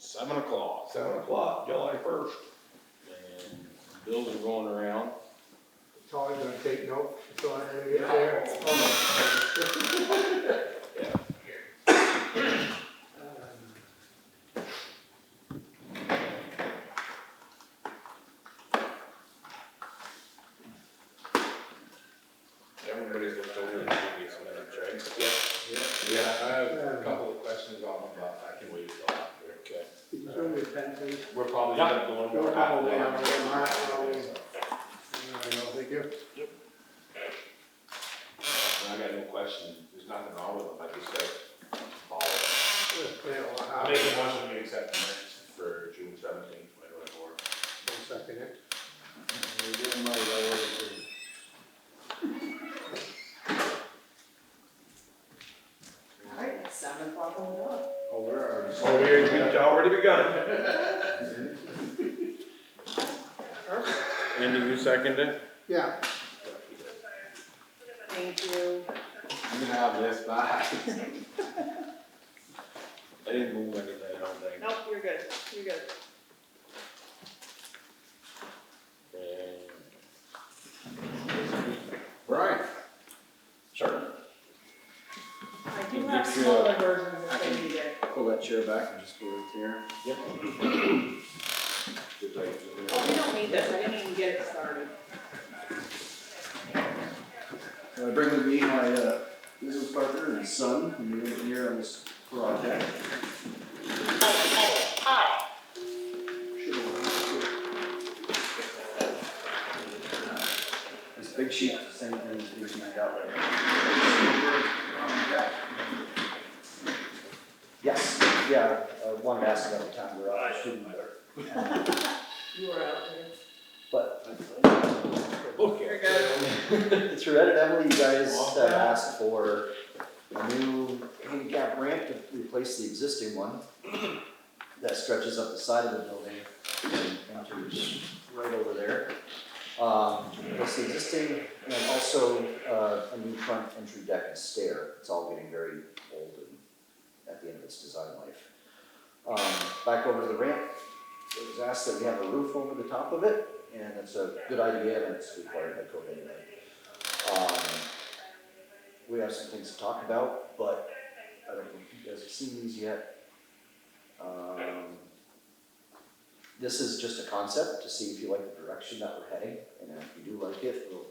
7 o'clock. 7 o'clock, July 1st. And bills are going around. Charlie's gonna take notes, so I'm gonna get there. Everybody's looked over the previous minutes, right? Yeah, I have a couple of questions on them, but I can wait till after. Okay. Can you show me the pen, please? We're probably Yeah. gonna go Go more all the way half on an the hour. line, thank you. I got no question, there's nothing wrong with them, I just said, follow. I make a motion to accept the minutes for June 17th, 2024. Second it. Alright, it's 7 o'clock on the dot. Oh, where are you? Oh, we've already begun. Andy, you seconded? Yeah. Thank you. You can have this back. I didn't move anything, I don't think. Nope, you're good, you're good. Brian? Sure. I do have smaller versions if they need it. Pull that chair back and just go right there. Yep. Oh, we don't need this, I didn't even get it started. So I bring with me my business partner and son, and we're here on this project. This big sheet is the same thing as the sheet I got right now. Yes, yeah, I wanted to ask about the town garage, shouldn't there? You were out there. But You're good. through Ed and Emily, you guys have asked for a new handicap ramp to replace the existing one that stretches up the side of the building and enters right over there. It's the existing, and also a new front entry deck and stair. It's all getting very old and at the end of its design life. Back over to the ramp, it was asked that we have a roof over the top of it, and it's a good idea, and it's required by code anyway. We have some things to talk about, but I don't know if you guys have seen these yet. This is just a concept to see if you like the direction that we're heading, and if you do like it, we'll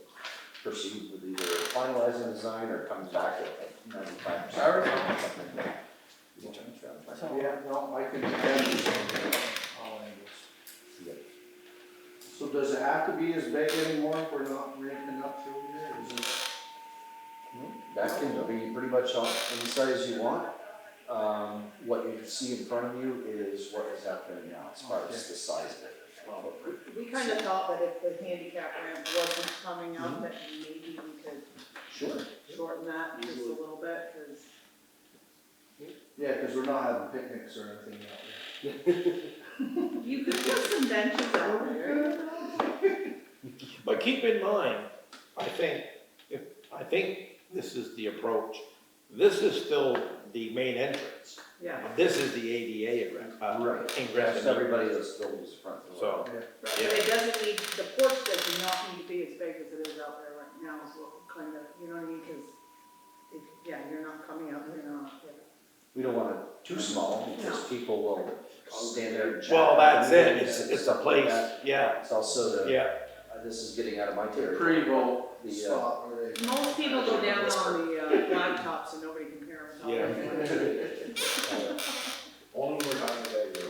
proceed with either finalizing the design or coming back at 95%. Yeah, no, I can. So does it have to be as big anymore if we're not ramping up through here? Is it? That can be pretty much any size you want. What you see in front of you is what is happening now, as far as the size of it. We kind of thought that if the handicap ramp wasn't coming up, that maybe we could Sure. shorten that just a little bit, cause. Yeah, because we're not having picnics or anything out there. You could put some benches out there. But keep in mind, I think this is the approach. This is still the main entrance. Yeah, This is the ADA Right. ingress. That's everybody that's built his front door. So, right, but it doesn't need, the porch does not need to be as big as it is out there right now, is what kind of, you know what I mean, cause if, yeah, you're not coming out, you're not, yeah. We don't want it too small because people will stand there and chat. well, that's it, and it's a stuff like place, that. yeah, It's also the, yeah. this is getting out of my territory. Pre-vote The, spot where they. Most people go down on the laptops and nobody can hear them talking. Only we're talking about you.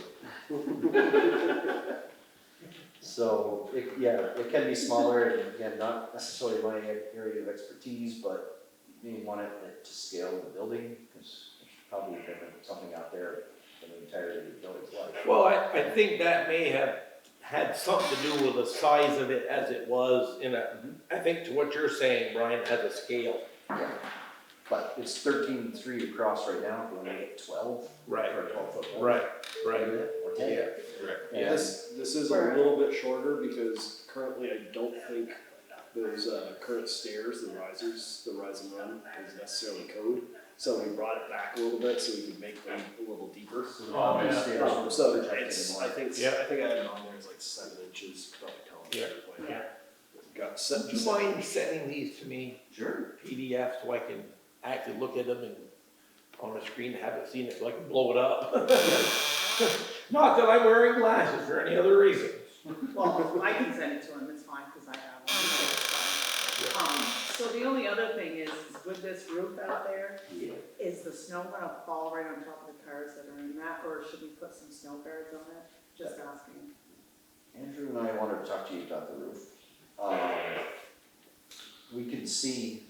So, it can be smaller, and again, not necessarily my area of expertise, but you may want it to scale the building, because there's probably been something out there for the entirety of the building's life. Well, I think that may have had something to do with the size of it as it was I think to what you're saying, Brian, as a scale. Yeah. But it's 13.3 across right now, if we want to get 12. Right. Or 12 foot. Right. Or 10. Yeah. Yeah. This is a little bit shorter because currently I don't think those current stairs, the rise and run is necessarily code. so we brought it back a little bit so we could make them a little deeper. So the Oh, yeah. stairs So will it's, protect I it think, Yeah. I think I had it on there, it's like 7 inches, probably Yeah. telling Yeah. Got set, Do you mind sending these to me, Sure. PDF, so I can actually look at them and on the screen, haven't seen it, so I can blow it up? Not that I'm wearing glasses for any other reason. Well, I can send it to him, it's fine, cause I have one. So the only other thing is with this roof out there, Yeah. is the snow gonna fall right on top of the cars that are in that, or should we put some snow guards on it? Just asking. Andrew and I wanted to talk to you about the roof. We can see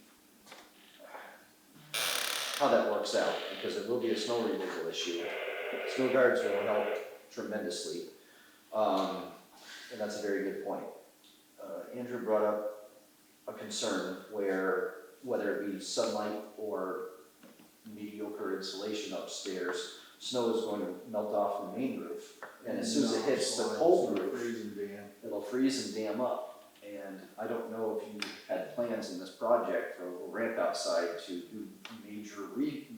how that works out, because it will be a snow removal issue. Snow guards will help tremendously, and that's a very good point. Andrew brought up a concern where, whether it be sunlight or mediocre insulation upstairs, snow is going to melt off the main roof, and as soon as it hits the cold roof, Freezing dam. it'll freeze and dam up. And I don't know if you had plans in this project for a little ramp outside to do major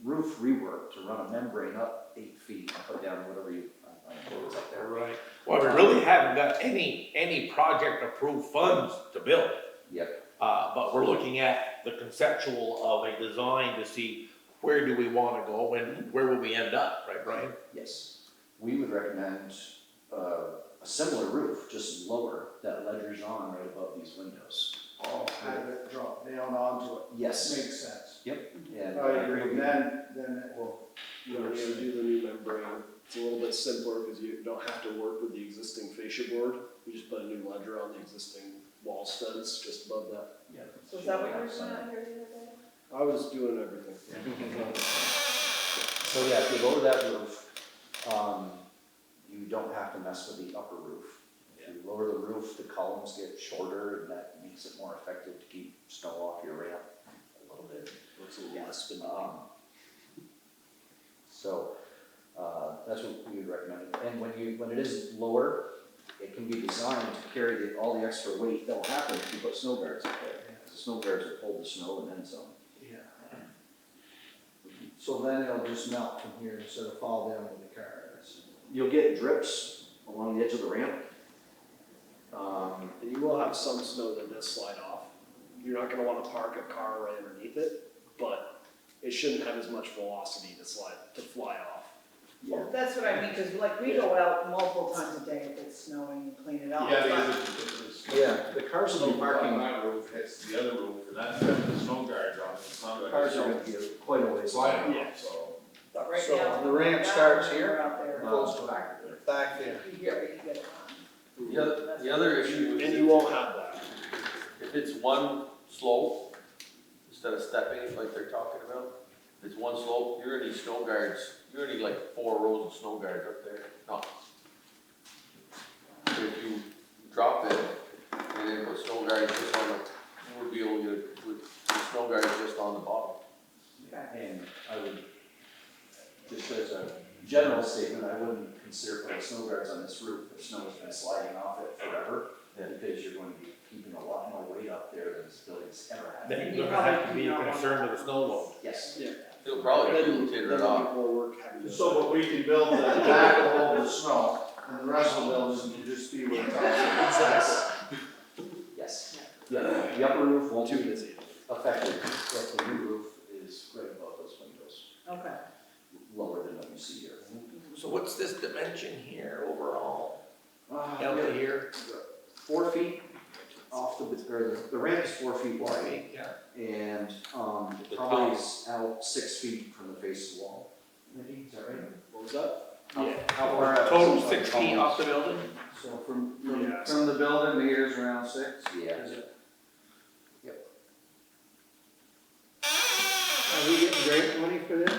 roof rework, to run a membrane up 8 feet and put down whatever you, I suppose up there. Right. Well, we really haven't got any project-approved funds to build. Yep. But we're looking at the conceptual of a design to see where do we wanna go and where will we end up, right, Brian? Yes. We would recommend a similar roof, just lower, that ledger's on right above these windows. Oh, have it drop down onto it. Yes. Makes sense. And I agree, then it will. you don't need to do the new membrane. It's a little bit simpler because you don't have to work with the existing fascia board. You just put a new ledger on the existing wall studs just above that. So is that what you were doing out here the other day? I was doing everything. So yeah, if you lower that roof, you don't have to mess with the upper roof. If you lower the roof, the columns get shorter, and that makes it more effective to keep snow off your ramp a little bit. Looks a little less spindly. So, that's what we would recommend. And when it is lower, it can be designed to carry all the extra weight that will happen if you put snow guards up there. The snow guards will hold the snow and then some. Yeah. So then it'll just melt from here instead of fall down with the cars. You'll get drips along the edge of the ramp. And you will have some snow that does slide off. You're not gonna wanna park a car right underneath it, but it shouldn't have as much velocity to fly off. Well, that's what I mean, cause like we go out multiple times a day if it's snowing and clean it out. Yeah, but- because Yeah, the cars will be on parking, that roof hits the other roof, and that's got the snow guards on it, it's not like cars it's are gonna be quite a ways. sliding Yeah. off, so. But right So now. the ramp that starts one, here? we're out there. Goes back there. You get it on. The other issue And is you won't have that. if it's one slope, instead of stepping it like they're talking about, if it's one slope, you're gonna need snow guards, you're gonna need like 4 rows of snow guards up there, no. If you drop it and then put snow guards just on the, you would be able to get it with the snow guards just on the bottom. Okay. And I would, just as a general statement, I wouldn't consider putting snow guards on this roof if snow has been sliding off it forever. Yeah. Because you're going to be keeping a lot more weight up there than this building's ever had. Then you're gonna have to be concerned with the snow load. Yes. It'll probably Then rotate then it off. it'll be more work having to. So, but we can build the back of all the snow, and the rest of the building can just be where it's at. Yes. Yeah, the upper roof won't Too be busy. affected, but the new roof is right above those windows, Okay. lower than what you see here. So what's this dimension here overall? Ah, Down to yeah. here? 4 feet off or the ramp is 4 feet wide. Yeah. And, it The probably top. is out 6 feet from the face of the wall. Maybe, is that right? What was that? How far out? Total is it? 6 feet off the building? So from Yeah. the building, the here's around 6? Yeah. Is it? Are we getting grant money for this?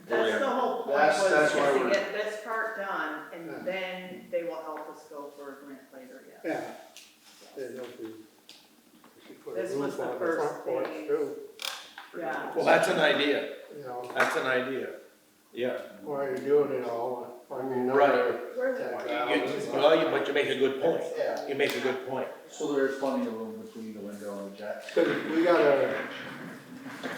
That's the whole point, That's- was that's why to we're- get this part done, and Yeah. then they will help us go for a grant later, yes. Yeah. Didn't know if we should put a This was roof the on the first front porch phase. too, Yeah. Well, that's an idea, you know, that's an idea, yeah. while you're doing it all, I mean, Right. Where's it? But you make a good point, Yeah. you make a good point. So there's plenty of room between the window and the jack. cause we got a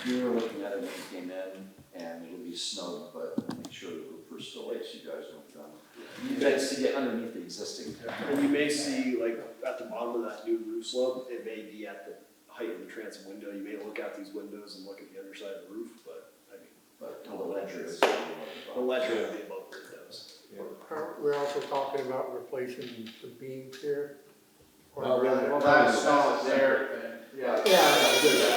We were looking at it when we came in, and it'll be snowed, but make sure the roof is still, like, so you guys don't, you guys to get underneath the existing. And you may see, like, at the bottom of that new roof slope, it may be at the height of the transom window. You may look out these windows and look at the underside of the roof, but, I mean, But the ledger is. the ledger will be above the windows. We're also talking about replacing the beams here. Well, that's not there, yeah. Yeah.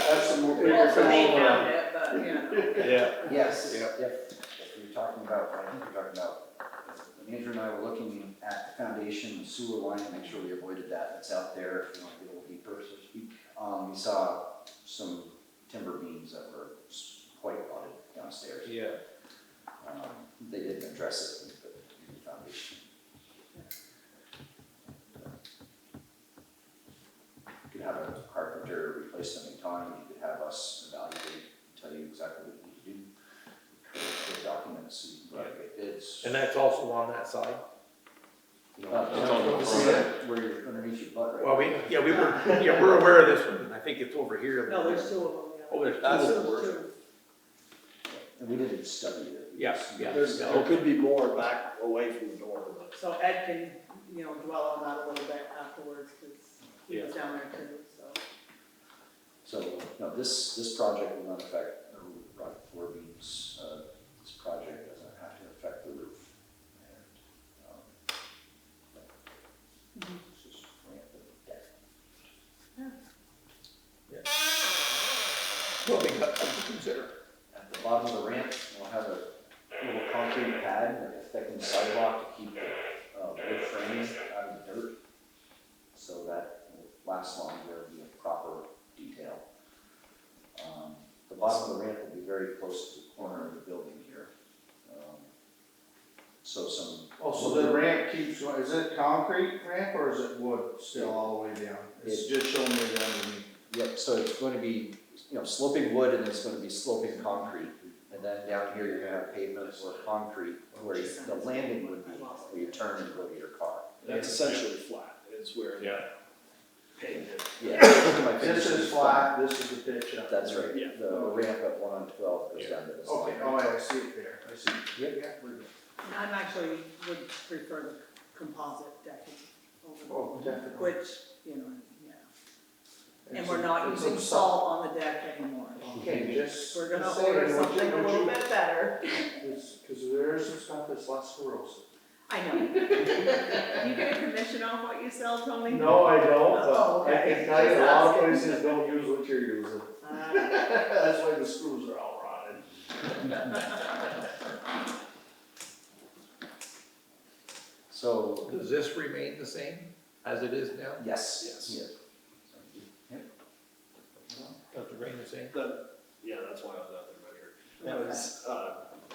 That's some more. Well, so they found it, but, you know. Yeah. Yes, Yep. if you're talking about, I think you're talking about, when Andrew and I were looking at the foundation, the sewer line, to make sure we avoided that, that's out there, if you want to get a little deeper, so to speak. We saw some timber beams that were quite rotted downstairs. Yeah. They didn't address it in the foundation. You could have a carpenter replace them in time, you could have us evaluate, tell you exactly what you need to do. The documents, so you can get bids. And that's also on that side? See it where you're underneath your butt, right? Well, we're aware of this one, I think it's over here. No, there's 2 of them, yeah. Oh, there's That's two. the worst. Two. And we didn't study it. We Yeah, just- yeah. There could be more back away from the door, but. So Ed can, you know, dwell on that a little bit afterwards, because he was down there too, so. So, no, this project will not affect the rock floor beams. This project doesn't have to affect the roof. And, it's just ramp the deck. Well, we got that to consider. At the bottom of the ramp, we'll have a little concrete pad, like a thickened sidewalk to keep the wood framing out of the dirt. So that will last longer, be a proper detail. The bottom of the ramp will be very close to the corner of the building here. So some. Oh, so the ramp keeps going, is it concrete ramp or is it wood still all the way down? It's just showing me the underneath. Yep, so it's going to be, sloping wood and it's going to be sloping concrete. And then down here, you're gonna have pavement or concrete where the landing would be, where you turn and go to your car. That's essentially flat, is where. Yeah. Paved it. Yeah. This is flat, this is the pitch up. That's right, Yeah. the ramp at 1 on 12 goes down to this Okay, line. oh, yeah, I see it there, I see. Yep. Yeah, we're good. And I'm actually would prefer the composite decking over Oh, definitely. which, you know, yeah. And we're not using salt on the deck anymore. Okay, just. We're gonna just saying, order would something you- a would little you- bit better. Because there is some stuff that's less corrosive. I know. Do you get a commission on what you sell, Tony? No, I don't, Oh, but I okay. can tell you, a lot of Just places don't use what you're using. That's why the screws are all rotted. So, Does this remain the same as it is now? yes. Yes. Yep. Does it remain the same? Yeah, that's why I was out there measuring. It was,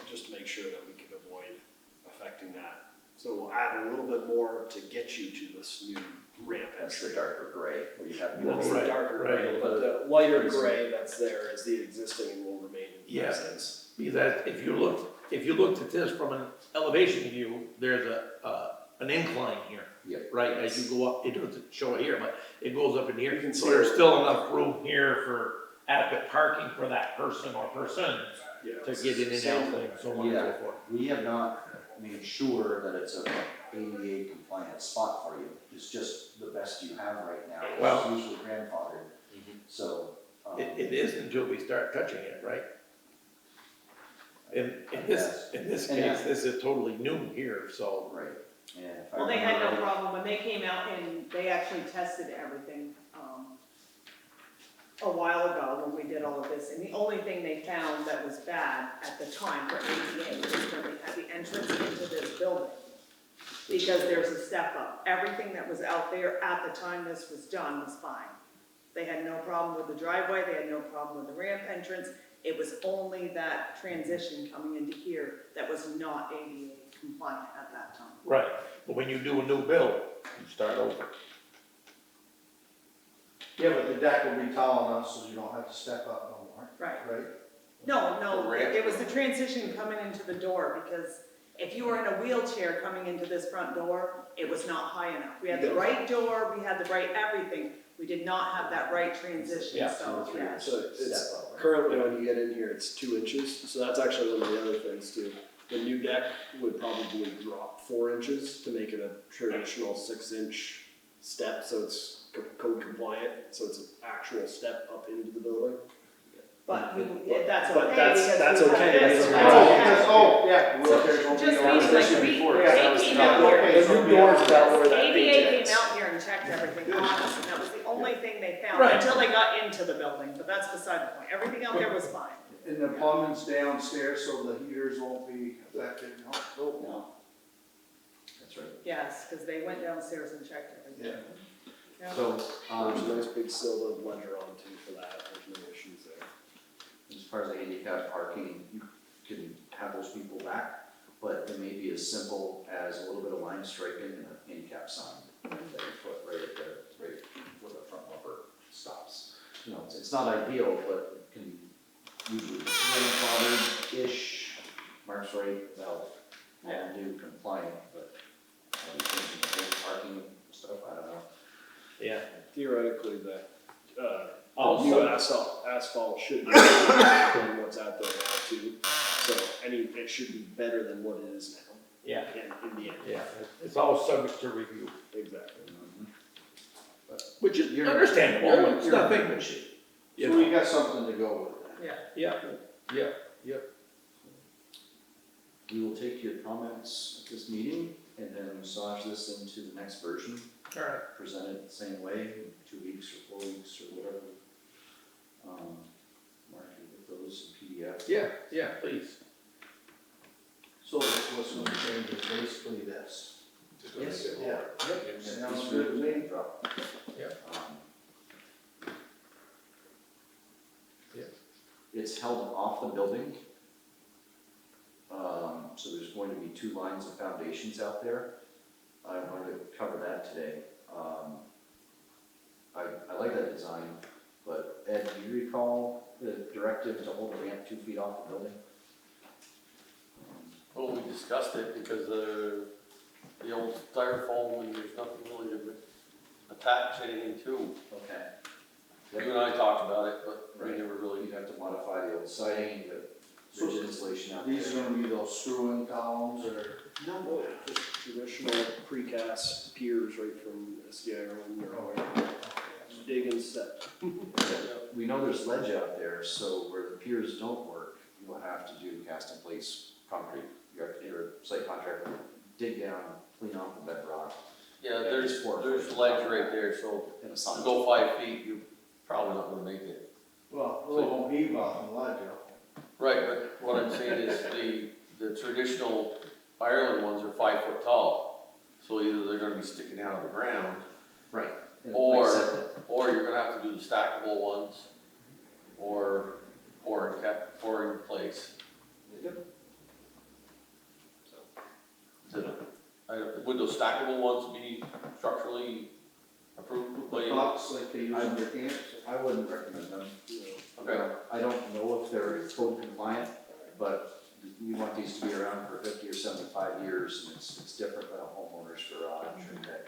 just to make sure that we could avoid affecting that. So we'll add a little bit more to get you to this new ramp That's the entry. darker gray, where you have. That's the Right, darker right. gray, but the lighter gray that's there is the existing and will remain in Yeah. existence. Because if you looked at this from an elevation view, there's an incline here. Yep. Right, as you go up, it doesn't show it here, but it goes up in You here, can so see there's it. still enough room here for adequate parking for that person or persons Yeah. to get in and out and so on and so forth. We have not made sure that it's a ADA compliant spot for you. It's just the best you have right now. Well- It's usually grandfathered, so. It is until we start touching it, right? In this And case, this is totally new here, so. Right, and if I Well, they had no remember right- problem, when they came out and they actually tested everything, a while ago when we did all of this, and the only thing they found that was bad at the time for ADA was when they had the entrance into this building. Because there's a step up, everything that was out there at the time this was done was fine. They had no problem with the driveway, they had no problem with the ramp entrance, it was only that transition coming into here that was not ADA compliant at that time. Right, but when you do a new build, you start over. Yeah, but the deck will be tall enough so you don't have to step up no more, Right. right? No, The ramp. it was the transition coming into the door, because If you were in a wheelchair coming into this front door, it was not high enough. We had the right door, we had the right everything. We did not have that right transition, Yeah. so, yeah. So it's, Step up, right? currently when you get in here, it's 2 inches, so that's actually one of the other things too. The new deck would probably drop 4 inches to make it a traditional 6-inch step, so it's code compliant, so it's an actual step up into the building. But that's But okay, that's because we okay, have this. that's Oh, yeah, wheelchairs won't be Just on. means like issue we, before, they that was came not out here. okay. The new door's about where that ADA page came ends. out here and checked everything on us, and that was the only thing they found, Right. until they got into the building, but that's beside the point. Everything out there was fine. And the plumbing's downstairs, so the heaters won't be affected, no? No. That's right. Yes, because they went downstairs and checked everything. Yeah. So, There's a nice big silver ledger on too for that, there's no issues there. as far as the handicap parking, you can have those people back, but it may be as simple as a little bit of line striping and a handicap sign that you put right at the, right where the front bumper stops. You know, it's not ideal, but it can usually grandfathered-ish, marks right, well, all new compliant, but changing the whole parking stuff, I don't know. Yeah. Theoretically, the, Also- new asphalt should be better than what's out there now too. So it should be better than what it is now, Yeah, in the end. yeah, it's all subject to review, Exactly. which is You're- understandable, it's you're in nothing, good shape. you So we know. got something to go with then. Yeah. Yeah, We will take your comments at this meeting and then massage this into the next version. all right. Present it the same way, in 2 weeks or 4 weeks or whatever. Mark, you get those in PDF. Yeah, please. So what's gonna change is basically this. Just gonna Yes. make it more. Yep. It's Sounds good to me. drop. Yep. Yep. It's held off the building. So there's going to be 2 lines of foundations out there. I wanted to cover that today. I like that design, but Ed, do you recall the directive to hold the ramp 2 feet off the building? Well, we discussed it because the old styrofoam, and there's nothing really to attach anything to. Okay. You and I talked about it, but we Right. never really. You'd have to modify the old siding, the So rigid insulation out there. These are gonna be those screw-in columns or? No, just traditional precast piers right from SDI or dig and set. We know there's ledge out there, so where the piers don't work, you'll have to do cast in place concrete. Your site contractor will dig down, clean off the bedrock Yeah, there's ledge right there, so in a to solid. go 5 feet, you're probably not gonna make it. Well, it won't heave off the ledge, Right, but what I'm saying is the traditional Ireland ones are 5 foot tall. So either they're gonna be sticking out of the ground, Right. And Or- like I said, or you're gonna have to do the stackable ones, or in place. Would those stackable ones be structurally approved? the box like they use in their camps. I wouldn't recommend them. Okay, I don't know if they're code compliant, but we want these to be around for 50 or 75 years, and it's different than a homeowner's garage or deck.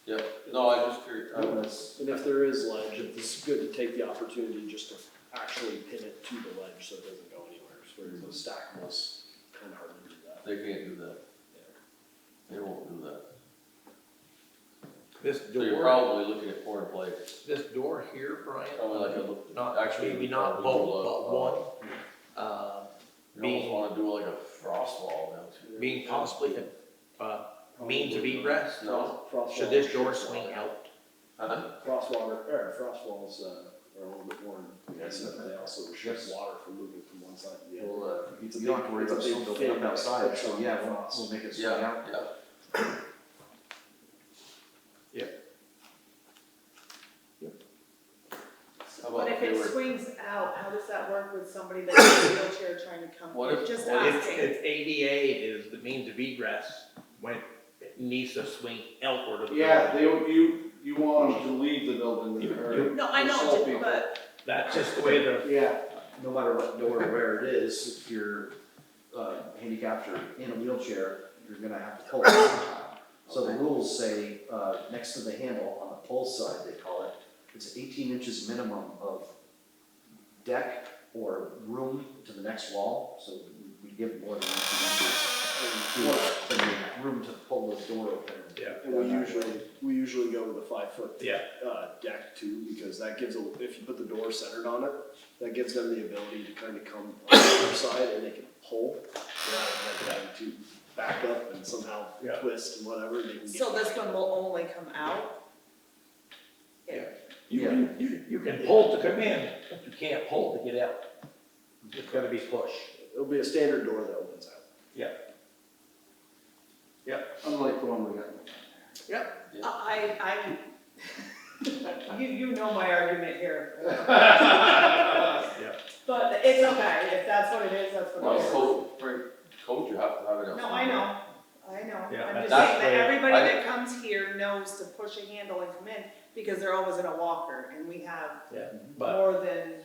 yep, no, I'm just curious. Unless- And if there is ledge, it's good to take the opportunity just to actually pin it to the ledge so it doesn't go anywhere. Whereas those stackables, kind of hard to do that. They can't do that. They won't do that. This So you're door, probably looking at 4 in place. this door here, Brian, Probably like a, not, actually, maybe not probably do both, but one, you almost being, wanna do like a frost wall now too. being possibly a means of egress. No? Frost Should wall this sheds door water. swing out? Frost walls are a little bit more, yes, they also shed water from moving from one side to the other. Well, It's you a don't big- have to worry it's a about big snow building up thing. outside, so It's yeah, on we'll frost. make it swing out. Yeah. How But about if they it were, swings out, how does that work with somebody that's in a wheelchair trying to come? What if- Just what if- asking. It's ADA is the means of egress when it needs to swing outward of the Yeah, building. you want them to leave the building or. No, I or know, show people. but That's just the way the, Yeah, No matter what door or where it is, if you're handicapped or in a wheelchair, you're gonna have to pull it sometime. So the Okay. rules say, next to the handle, on the pull side, they call it, it's 18 inches minimum of deck or room to the next wall, so we give more than 18 inches to make room to pull the door open. Yeah. And we usually go with a 5 foot Yeah. deck too, because that gives, if you put the door centered on it, that gives them the ability to kind of come on the other side and they can pull, rather than having to back up and somehow Yeah. twist and whatever, they can get. So this one will only come out? You can pull to come in, but you can't pull to get out. It's gotta be push. It'll be a standard door that opens out. Unlike the one we got. You know my argument here. But it's okay, if that's what it is, that's what Well, it is. code, you have to have it out. No, I know, Yeah, I'm just that's saying that the- everybody that comes here knows to push a handle and come in, because they're always in a walker, and we have But, more than,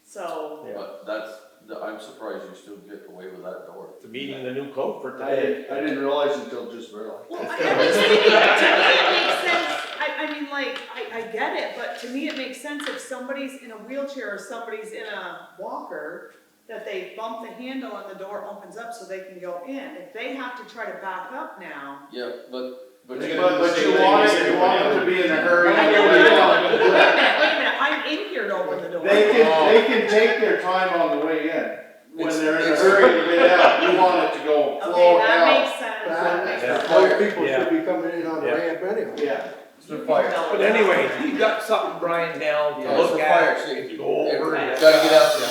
so. yeah, But I'm surprised you still get away with that door. it's meeting the new code for I today. didn't realize until just barely. Well, I'm just thinking, to me it makes sense, I mean, like, I get it, but to me it makes sense if somebody's in a wheelchair or somebody's in a walker, that they bump the handle and the door opens up so they can go in. If they have to try to back up now, Yeah, but But you want it to be in a hurry. I know, You but want it to- wait a minute, I'm in here to open the door. They can take their time on the way in. When they're in a hurry to get out, you want it to go Okay, flow that out. makes sense, that makes Yeah. sense. Most people Yeah. should be coming in on the Yeah. ramp anyway. Yeah. it's the fire. But anyway, you got something, Brian, now Yeah, to it's look the at, fire safety. go over. Gotta get out there.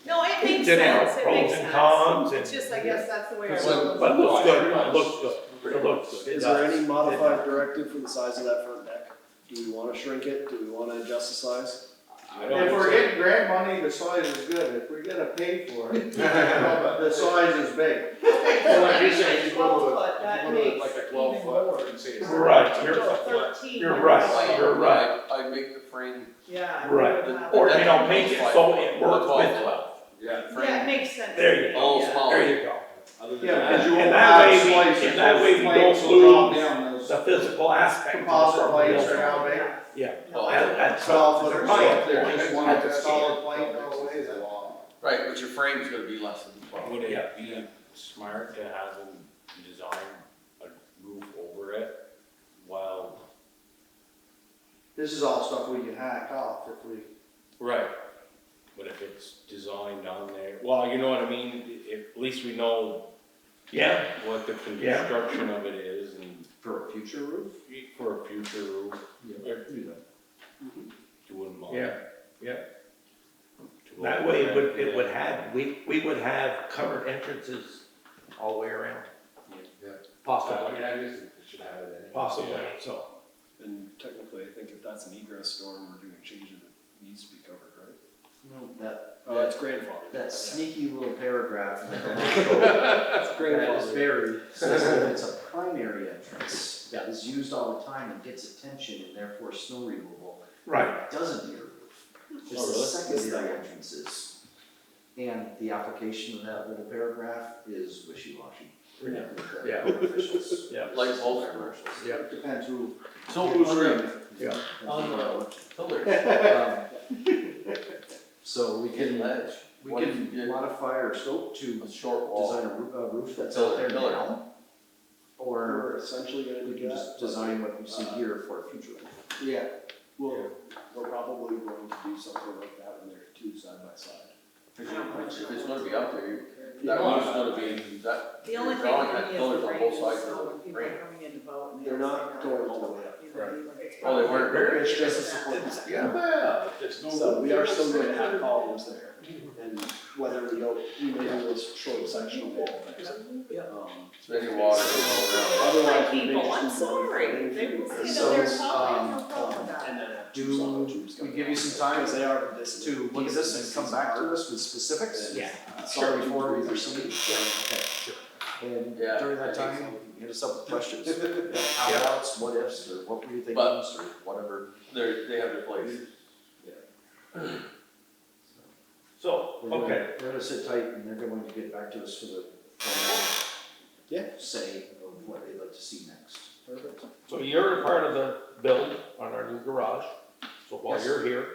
No, it makes General sense, it pros makes and sense. cons It's and- just, I guess that's the way our. But it looks good, it looks good, it looks good. Is there any modified directive for the size of that front deck? Do we wanna shrink it? Do we wanna adjust the size? If we're getting grant money, the size is good. If we're gonna pay for it, the size is big. So like you if said, it's you go to 12 foot, that makes even more. Right, you're, 13. you're right, you're right. I'd make the frame. Yeah. Right. we would have- Or, you know, make it so it works with 12. Yeah. Yeah, it makes sense. There you go. All Yeah. small. There you go. Yeah, because you And won't that way have we- slices. and that way we Those don't plates will drop lose down, those The physical aspect. of composite the plates building. are how big? Yeah. No, That's 12 foot or so. Right. If they're just one That's a solid plate, no way, that's long. Right, but your frame's gonna be less than 12. Would it be smart to have them design a roof over it while? This is all stuff we can hack off if we. Right. But if it's designed on there, well, you know what I mean, at least we know Yeah, what the construction of it is and For a future roof? for a future roof. Or, you wouldn't mind. yeah. to That way it would have, we would have covered entrances all the way around. Possibly, possibly, so. And technically, I think if that's an egress door and we're doing changes, it needs to be covered, right? Oh, that's grandfathered. That sneaky little paragraph in the It's that is grandfathered. buried, says that it's a primary entrance that is used all the time and gets attention and therefore snow removal. Right. It doesn't need a roof. It's Oh, the really? secondary entrances. And the application of that little paragraph is wishy-washy. Yeah. With the Yeah. road officials. Yeah. Like most commercials. Yeah. Depends who. So, Who's reading? Yeah. pillars, So we can, ledge, we What if you can did modify our scope to a short wall. design a roof that's out there Pillar. now. Or We're essentially gonna we do can that. just design what you see here for a future roof. Yeah. Well, we're probably going to do something like that when they're two side by side. If it's gonna be up there, that roof's gonna be, that, The only your thing drawing for had me is pillars the on rain, both sides so of when the people are frame. coming in to vote and they They're don't not say going no, all the way up. you know, like it's Oh, they probably- weren't. It's just a support. Yeah. So we are still going to have columns there, and whether we go, we may do this short sectional wall thing. Then your water goes all around. Otherwise, we may People, just I'm do sorry, one they frame will say that So, they're probably no problem with that. and then have Do two solid tubes we coming give you out. some time Because they are this. to look at this and come back to us with specifics? Sorry, before we proceed? Okay. And Yeah, during I that think time, hit us up with questions. How abouts, what ifs, or what were you thinking, But- or whatever. They have their place. So, okay, We're gonna sit tight and they're going to get back to us for the, say of what they'd like to see next. Perfect. so you're a part of the build on our new garage, so while Yes. you're here,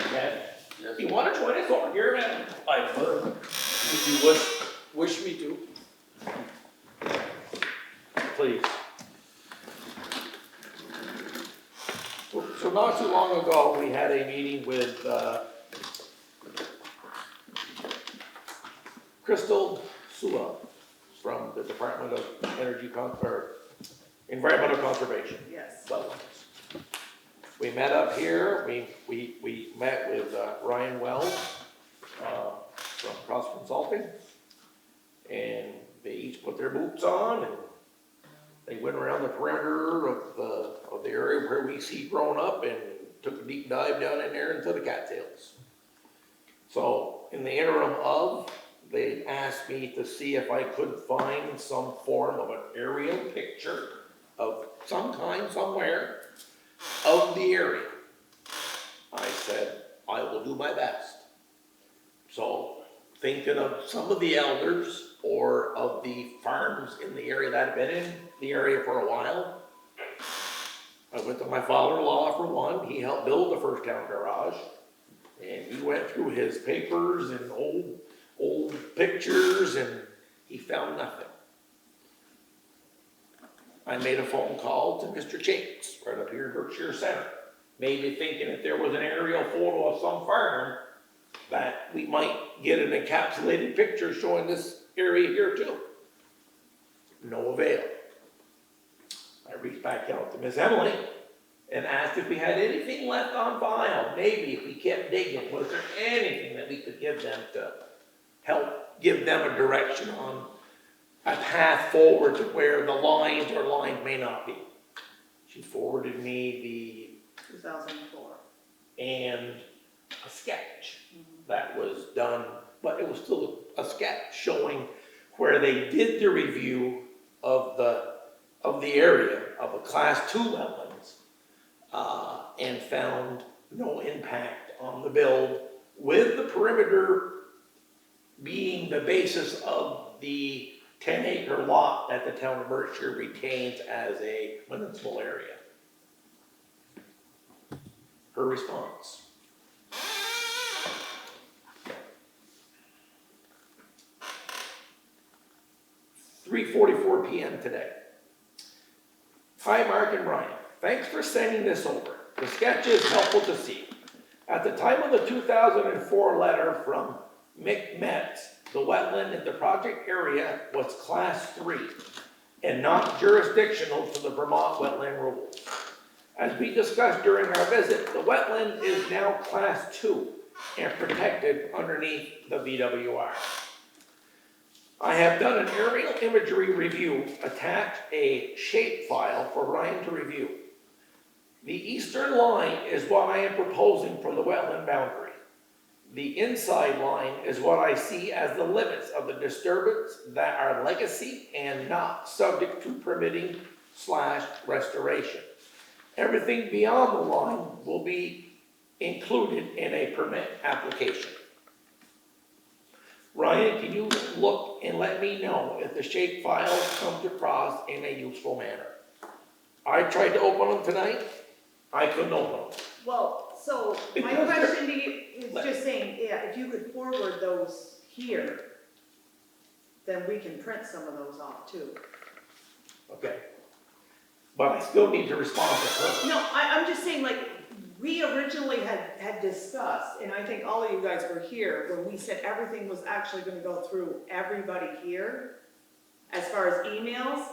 okay, Yes, you wanna join us over here, man? I would. if you wish me to. Please. So not too long ago, we had a meeting with, Crystal Sua from the Department of Environmental Conservation. Yes. Wetlands. We met up here, we met with Ryan Wells, from Cross Consulting. And they each put their boots on and they went around the perimeter of the area where we see grown up and took a deep dive down in there into the cattails. So in the interim they asked me to see if I could find some form of an aerial picture of some kind somewhere of the area. I said, I will do my best. So thinking of some of the elders or of the farms in the area that have been in the area for a while. I went to my father-in-law for one, he helped build the first town garage. And he went through his papers and old pictures and he found nothing. I made a phone call to Mr. Chates, right up here in Berkshire Center. Maybe thinking if there was an aerial photo of some farm, that we might get an encapsulated picture showing this area here too. No avail. I reached back out to Miss Emily and asked if we had anything left on file. Maybe if we kept digging, was there anything that we could give them to help give them a direction on a path forward to where the lines or lines may not be. She forwarded me 2004. and a sketch that was done, but it was still a sketch showing where they did the review of the area of a class 2 wetlands, and found no impact on the build, with the perimeter being the basis of the 10-acre lot that the town of Berkshire retains as a municipal area. Her response. "3:44 p.m. today. Hi, Mark and Brian. Thanks for sending this over. The sketch is helpful to see. At the time of the 2004 letter from Mick Metz, the wetland in the project area was class 3 and not jurisdictional to the Vermont wetland rules. As we discussed during our visit, the wetland is now class 2 and protected underneath the VWR. I have done an aerial imagery review, attached a shape file for Ryan to review. The eastern line is what I am proposing for the wetland boundary. The inside line is what I see as the limits of the disturbance that are legacy and not subject to permitting/restoration. Everything beyond the line will be included in a permit application. Ryan, can you look and let me know if the shape file comes across in a useful manner? I tried to open them tonight, I couldn't open them. Well, so my question to you is just saying, yeah, if you could forward those here, then we can print some of those off too. Okay. But I still need to respond to her. No, I'm just saying, like, we originally had discussed, and I think all of you guys were here, when we said everything was actually gonna go through everybody here, as far as emails,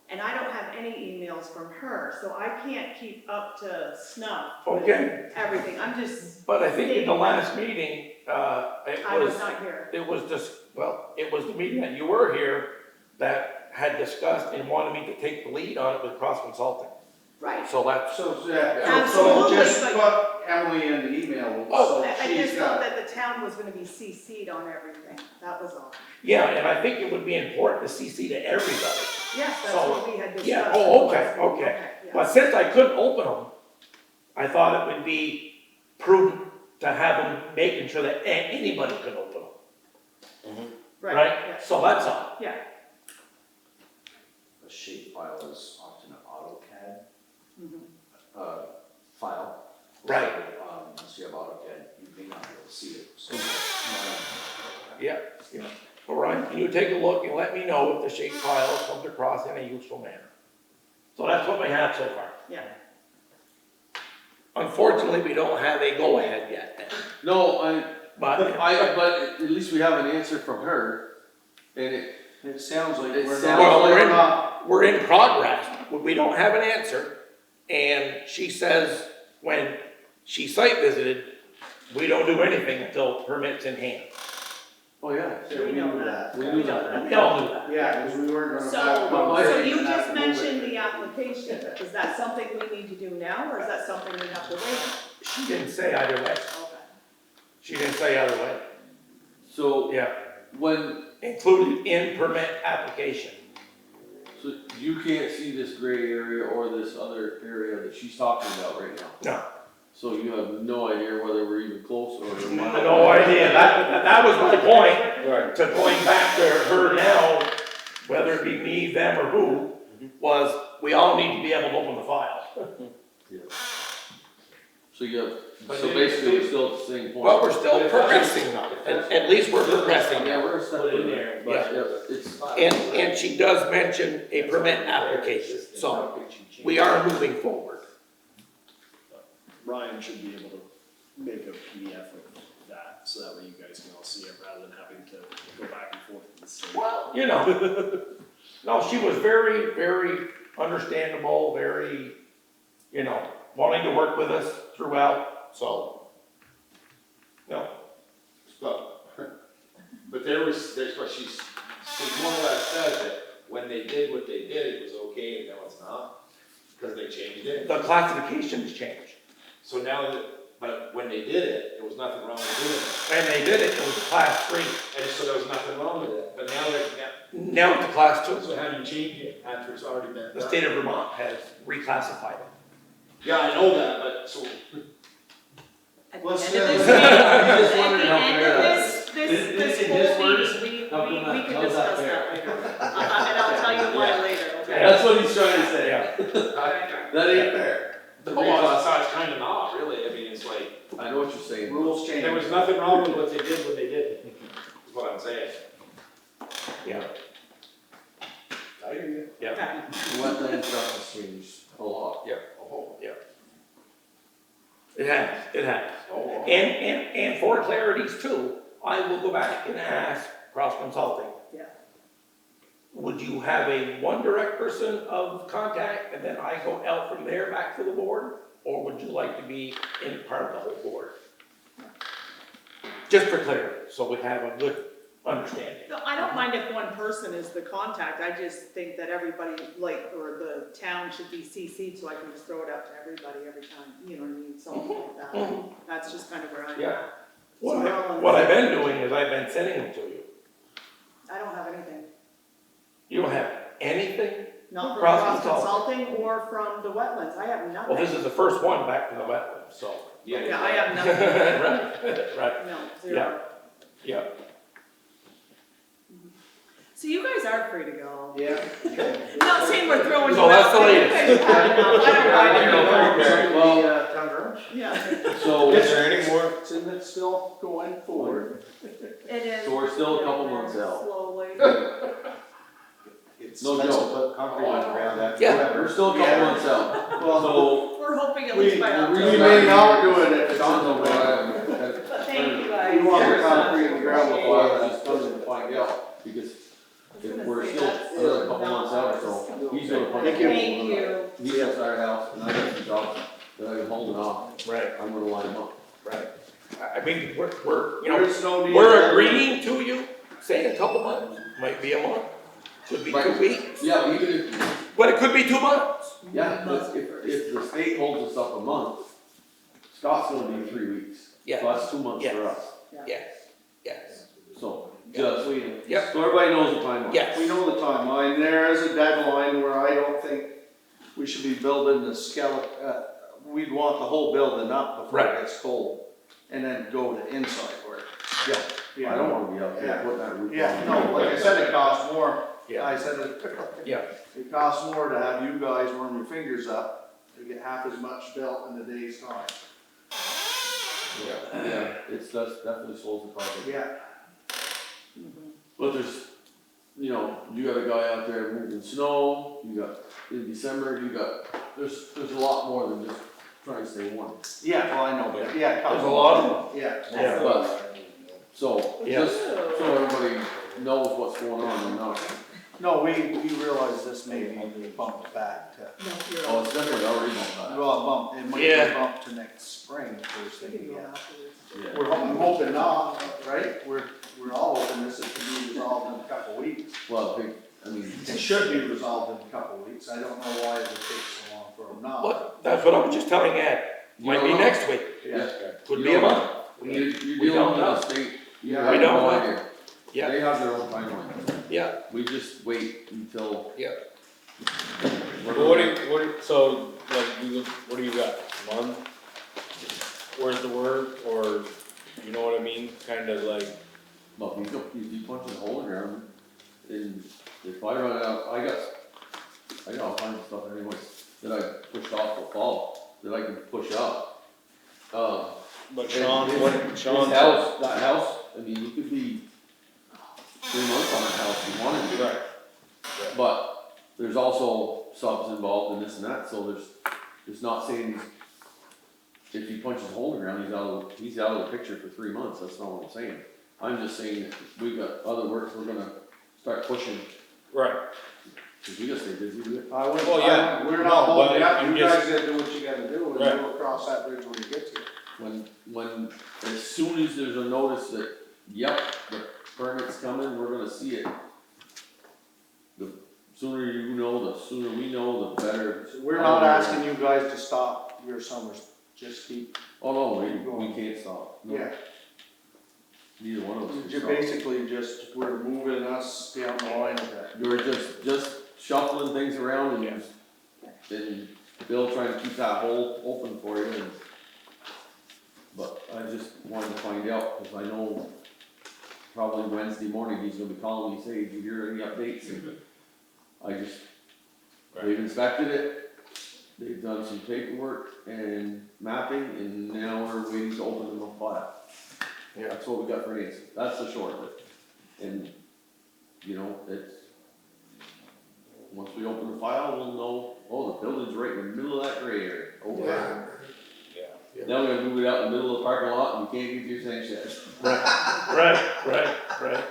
and I don't have any emails from her, so I can't keep up to snuff with Okay. everything. I'm just, But I think in the last meeting, I was not here. it was the meeting that you were here that had discussed and wanted me to take the lead on it with Cross Consulting. Right. So that's, So Absolutely, just but- put Emily in the email, Oh, so I she's just thought got. that the town was gonna be CC'd on everything, that was all. yeah, and I think it would be important to CC to everybody. Yes, that's So, what we had discussed. yeah, oh, okay. yeah. But since I couldn't open them, I thought it would be prudent to have them making sure that anybody can open them, Right, right? So that's all. yeah, A shape file is often an AutoCAD, mhm. file. Right. So, unless you have AutoCAD, you may not be able to see it, so. Yeah, yeah. All right, can you take a look and let me know if the shape file comes across in a useful manner? So that's what we have so far. Yeah. Unfortunately, we don't have a go-ahead yet, No, but but at least we have an answer from her, and It sounds like It we're sounds not. Well, like we're in, not- we're in progress, but we don't have an answer. And she says when she site visited, we don't do anything until permit's in hand. oh yeah. Yeah, we know knew that. that. We knew that. We all do that. Yeah, because we weren't gonna So, have. so you and have just to move mentioned it. the application, is that something we need to do now, or is that something we have to wait? She didn't say either way. Okay. She didn't say either way. So Yeah, when, included in permit application. so you can't see this gray area or this other area that she's talking about right now? No. So you have no idea whether we're even close or. No idea. That was my point. Right. To going back to her now, whether it be me, them, or who, was we all need to be able to open the file. So you have, But so then- basically we're still at the same point. Well, we're still progressing though. At least we're progressing. Yeah, we're a step Put it in further, there. but yeah, it's. And she does mention a permit application, so we are moving forward. Ryan should be able to make a PDF of that, so that way you guys can all see it, rather than having to go back and forth with the same. Well, you know, no, she was very, very understandable, very, you know, wanting to work with us throughout, so. No, But there's what she more or less says that when they did what they did, it was okay, and now it's not, because they changed it. the classifications changed. So now that, but when they did it, there was nothing wrong with doing it, When they did it, it was a class 3. and so there was nothing wrong with it, but now they're, Now it's a class 2. so how do you change it after it's already been The done? state of Vermont has reclassified it. Yeah, I know that, but so, At Well, the still- end of this, I'm just at wondering the how end fair of that this, this In whole his words, meeting, how come we that- can how's that discuss fair? that later. And I'll tell you why later, okay? That's what he's trying to say. Yeah. That ain't fair. well, it's kind of not, really, I mean, it's like, I know what you're saying. Rules change. there was nothing wrong with what they did when they did it, is what I'm saying. Yeah. I hear you. Yeah. Okay. Wetland stuff has changed a lot. Yeah. It has. Oh, And for clarities too, I will go back and ask Cross Consulting. Yeah. Would you have a one direct person of contact and then I go out from there back to the board? Or would you like to be in part of the whole board? Just for clarity, so we have a good understanding. No, I don't mind if one person is the contact, I just think that everybody, like, or the town should be CC'd, so I can just throw it out to everybody every time, you know what I mean, something like that. Mhm. That's just kind of where I'm at. Yeah. So we're all on What the I've same been page. doing is I've been sending them to you. I don't have anything, You don't have anything? not from Cross Cross Consulting. Consulting or from the wetlands, I have nothing. Well, this is the first one back to the wetlands, so. Yeah, I have nothing, Right, no, zero. yeah. So you guys are free to go. Yeah. Not saying we're throwing you So that's out, the but you latest. guys have enough. I don't mind if you go. Well- Town garage? Yeah, So, Is there any more, isn't it still going forward? it is. So we're still a couple months out. Slowly. It's No expensive joke. to put concrete on the ground after. Yeah. we're still a couple months out. Well, So, We're hoping at we, least by we October. may not do it if it's John, on the no, ground. But thank you guys. We want the Very much. concrete in the ground before Well, I was just coming to find out, because if we're still another couple months out or so, he's gonna put. Thank you. Thank you. He's gonna start a house, and I got some jobs that I've been holding off, Right, I'm gonna line them up. right. I mean, we're, you know, There's no need. we're agreeing to you, saying a couple months, might be a month, could be 2 Right. weeks, Yeah, even if, but it could be 2 months. yeah, but if the state holds us up a month, Scott's gonna be 3 weeks. Yeah. So that's 2 months for us, Yes, so, just so you know. Yep. So everybody knows the timeline. yes. We know the timeline, there is a deadline where I don't think we should be building the skeleton, we'd want the whole building up before Right. it gets cold. and then go to inside work. Yeah. I don't wanna be up there putting that roof on. Yeah, no, like I said, it costs more. Yeah. I said it. Yeah. It costs more to have you guys warm your fingers up to get half as much built in a day's time. Yeah, it's, that's definitely slows the project. Yeah. But there's, you know, you got a guy out there moving snow, you got, in December, you got, there's a lot more than just trying to stay warm. Yeah, well, I know, but yeah, it costs There's a lot of them. Yeah. Yeah. But, so, Yeah. just so everybody knows what's going on and not, No, we realize this may be bumped back to, No, you're oh, all. it's definitely already on that. well, it might be Yeah. bumped to next spring, first We thing can we go get. afterwards. Yeah. I'm hoping not, right? We're all hoping this is to be resolved in a couple weeks. Well, I mean, It should be resolved in a couple weeks. I don't know why it would take so long for them not. What, that's what I was just telling Ed. Might be You don't know. next week, Yeah. could You be a don't month. you're we dealing don't with know. a state, you Yeah. have We don't no know. idea. Yeah. They have their own timeline. Yeah, We just wait until. yeah. So, like, what do you got, month? Where's the work, or, you know what I mean, kinda like, Well, if you punch a hole in the ground, and if I run out, I got all kinds of stuff anyways, that I pushed off the fall, that I can push up. but Sean, His house, that house, I mean, you could be 3 months on that house if you wanted to. Right. But there's also subs involved in this and that, so there's not saying if he punches a hole in the ground, he's out of the picture for 3 months, that's not what I'm saying. I'm just saying that we've got other work we're gonna start pushing, Right. cause we gotta stay busy with it. I wouldn't, Well, yeah. we're No, not holding but you up. you You just- guys gotta do what you gotta do and Right. we'll cross that bridge when you get to it. When, as soon as there's a notice that, yep, the permit's coming, we're gonna see it. The sooner you know, the sooner we know, the better. So we're not asking you guys to stop your summers, just keep, Oh, no, we can't stop. No, yeah. Neither one of us can You're stop. basically just, we're moving us down the line of that. You're just shuffling things around and, and Bill trying to keep that hole open for you and. But I just wanted to find out, cause I know probably Wednesday morning, he's gonna be calling me, say, did you hear any updates? And I just, they've inspected it, they've done some paperwork and mapping, and now we're waiting to open them up file. Yeah. That's what we got for Nancy, that's the short of it. And, you know, it's, once we open the file, we'll know, oh, the building's right in the middle of that gray area. Oh, Yeah. now we're gonna move it out in the middle of the parking lot and we can't get to your sand shed. Right.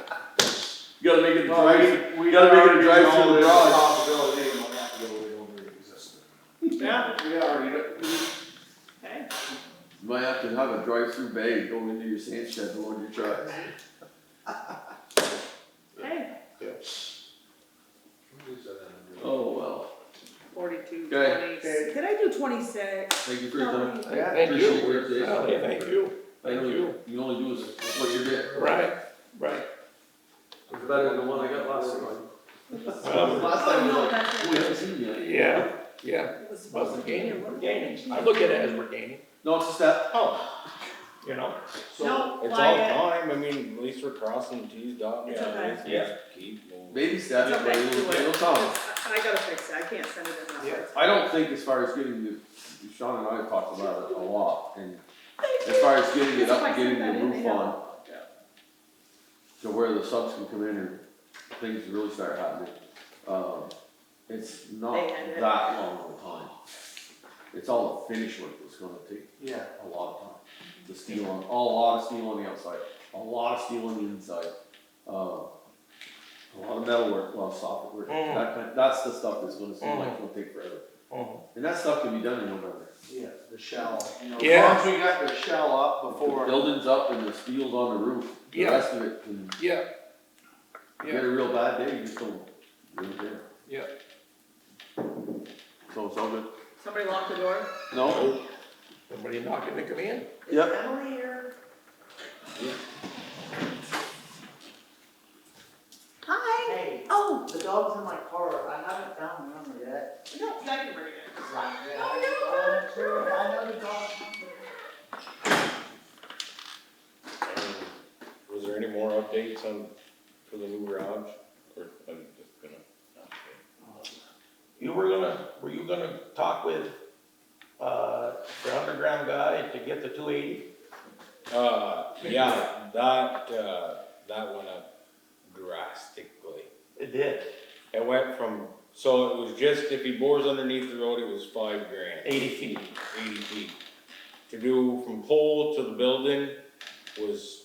You gotta make it a No, drive, we gotta make it a already drive know through the there's a garage. possibility it might have to go way over existing. Yeah, We already, okay. You might have to have a drive-through bay go into your sand shed to load your truck. Hey, Oh, well, 42, Okay. 20, could I do 26? thank you for your time. yeah. Thank you. Appreciate your update. Oh, yeah, thank you. I know you only do is what you did. Right. It's better than the one I got last time. Well, Last Oh, time no, was like, that's we it. haven't seen you yet. yeah. It was Well, supposed we're to be gaining, here. we're gaining. I look at it as we're gaining, No, it's a step. you know? No, it's all quiet. time, I mean, at least we're crossing T's, dotting It's the okay. I's, Yeah. just keep moving. Baby steps, It's but okay, do it'll it. come. I gotta fix it, I can't send it in that way. I don't think as far as getting the, Sean and I have talked about it a lot, and as far as getting it up and getting the roof on to where the subs can come in and things really start happening, it's not They had it. that long of a time. It's all the finish work that's gonna take Yeah. a lot of time. The steel on, a lot of steel on the outside, a lot of steel on the inside, a lot of metal work, a lot of soffit work, that's the stuff that's gonna seem like it's gonna take forever. And that stuff can be done in November. Yeah, the shell, you know, as Yeah. long as we got the shell up The before. building's up and the steel's on the roof, the Yeah. rest of it can, Yeah. you get a real bad day, you just don't, really care. Yeah. So it's all good. Somebody lock the door? No? Somebody knocking to come in? Yep. Is Emily here? Hi. Hey, Oh, the dog's in my car, I haven't found the number yet. no, I can bring it. Right, yeah. Oh, no. Sure, I know the dog's number. updates on, for the new garage, or I'm just gonna? Were you gonna talk with, the underground guy to get the 280? Yeah, that went up drastically. It did, It went from, so it was just, if he bores underneath the road, it was $5,000, 80 feet. 80 feet. To do from pole to the building was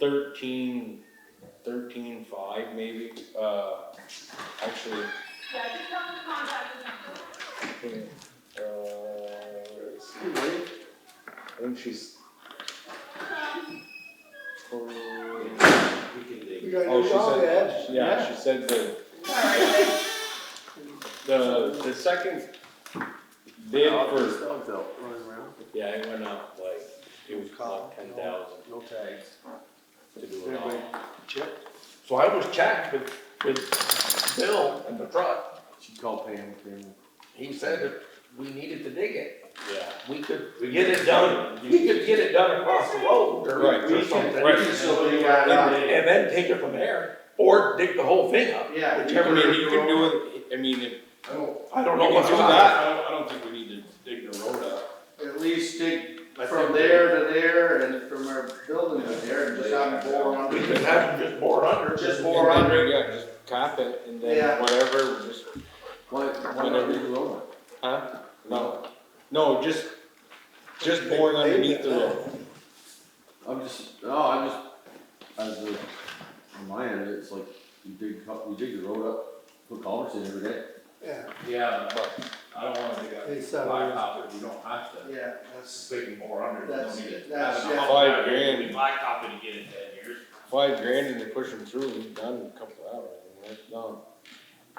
13.5 maybe, actually. I think she's. We can dig. You got Oh, your she dog, said, Ed? yeah, she said the second bid for, Dogs out running around. yeah, it went up like, it was like 10,000 No tags. to do it all. So I was chatting with Bill in the truck. She called Pam. He said that we needed to dig it. Yeah. We could get it done, we could get it done across the road or Right, or something. right. So you got that. And then take it from there, or dig the whole thing up. Yeah. I Whichever. mean, you can do it, I mean, if I don't you know can what's do on that, I don't think we need to dig the road up. At least dig I from think- there to there and from our building to there and just have them bore on. We could have them just bore under. Just And bore then, under. yeah, just cap it and Yeah. then whatever, just, Why not leave the road? huh? No, just boring underneath the road. I'm just, as the, on my end, it's like, we dig the road up, put culverts in every day. Yeah, Yeah, but I don't wanna dig up It's, blacktop if we don't have to. Yeah, that's, So we can bore under, we That's- don't need to. that's- have it yeah. all $5,000. We blacktop it again in 10 years. $5,000 and they push them through, we've done a couple hours, and that's done.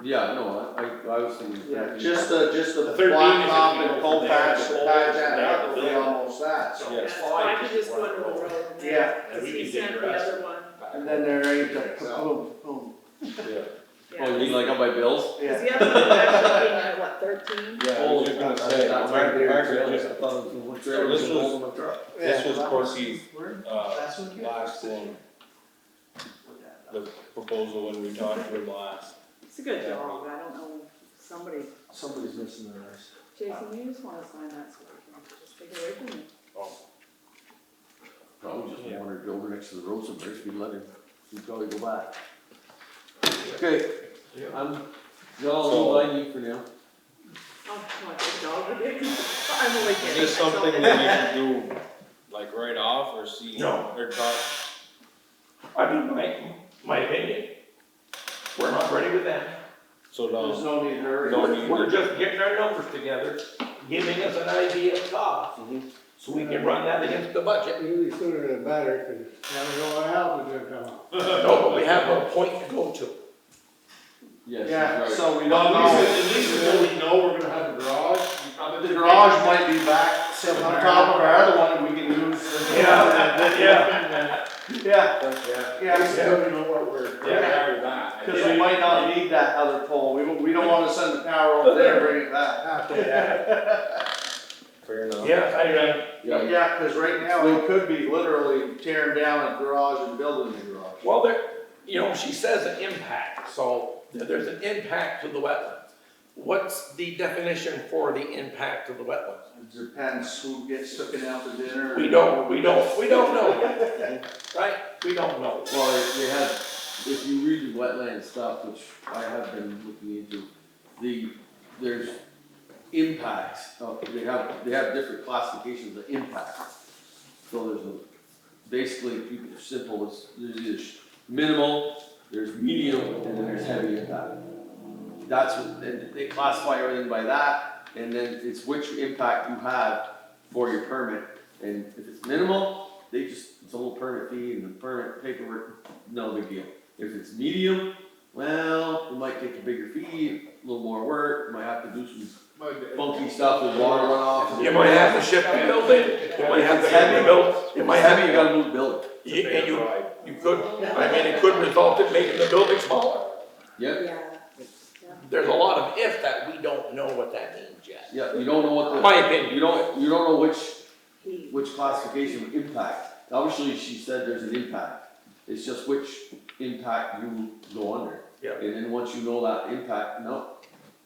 Yeah, no, I was thinking. yeah, just the The 13 is black top if you and go cold from there patch to to the patch poles that and up there will to be the almost that, so. Yeah. Yeah, so I can just go under the road and then, Yeah. And cause we he can dig sent the the rest. other one. And then there ain't the boom, boom. Yeah. Yeah. Oh, you mean like up by Bill's? Cause Yeah. the other one actually came at what, 13? Yeah, I was just gonna say, That's right there. actually, I just, thought it was one trailer This with a was- hole in the truck. this was Yeah. Corky's, That's what you- last one, the proposal when we talked to him last. It's a good dog, I don't know, somebody, Somebody's missing their eyes. Jason, you just wanna sign that so we can just take it away from you. Probably just wanted to go over next to the road somewhere, so we let him, he'd probably go back. Okay, I'm, got all the I need for now. Oh, what, the dog again? I'm only Is kidding. this something that we should do, like right off, or see, No. or talk? I mean, my opinion, we're not ready with them. So, There's no need to hurry. No need. We're just getting our numbers together, giving us an idea of cost, so we can run that against the budget. usually sooner the better, cause never know what else is gonna come up. No, but we have no point to go to. Yes, Yeah, right. so we Well, don't at know. least until we know we're gonna have the garage, we probably. The garage might be back on top of our other one and we can use. Yeah, Yeah, yeah, Until we know what we're, where we are with that. cause we might not need that other pole, we don't wanna send the power over there and bring it back. After that, fair enough. Yeah, Yeah, Yeah, cause right now we could be literally tearing down a garage and building a garage. well, there, she says an impact, so there's an impact to the wetlands. What's the definition for the impact to the wetlands? It depends who gets taken out to dinner. We don't know. Right? We don't know. well, they have, if you read the wetland stuff, which I have been looking into, there's impacts, they have different classifications of impact. So there's basically, keep it simple, there's either minimal, there's medium, and then there's heavy impact. That's what, and they classify everything by that, and then it's which impact you have for your permit. And if it's minimal, it's a little permit fee and the permit paperwork, no big deal. If it's medium, well, you might take a bigger fee, a little more work, you might have to do some funky stuff with water runoff. You might have to shift the building, you might have to have the build, you might have, You gotta move the building. you could, it could result in making the building smaller. Yep, Yeah. There's a lot of if that we don't know what that means yet. yeah, you don't know what the. My opinion. You don't know He- which classification of impact. Obviously, she said there's an impact. it's just which impact you go under. Yeah. And then once you know that impact,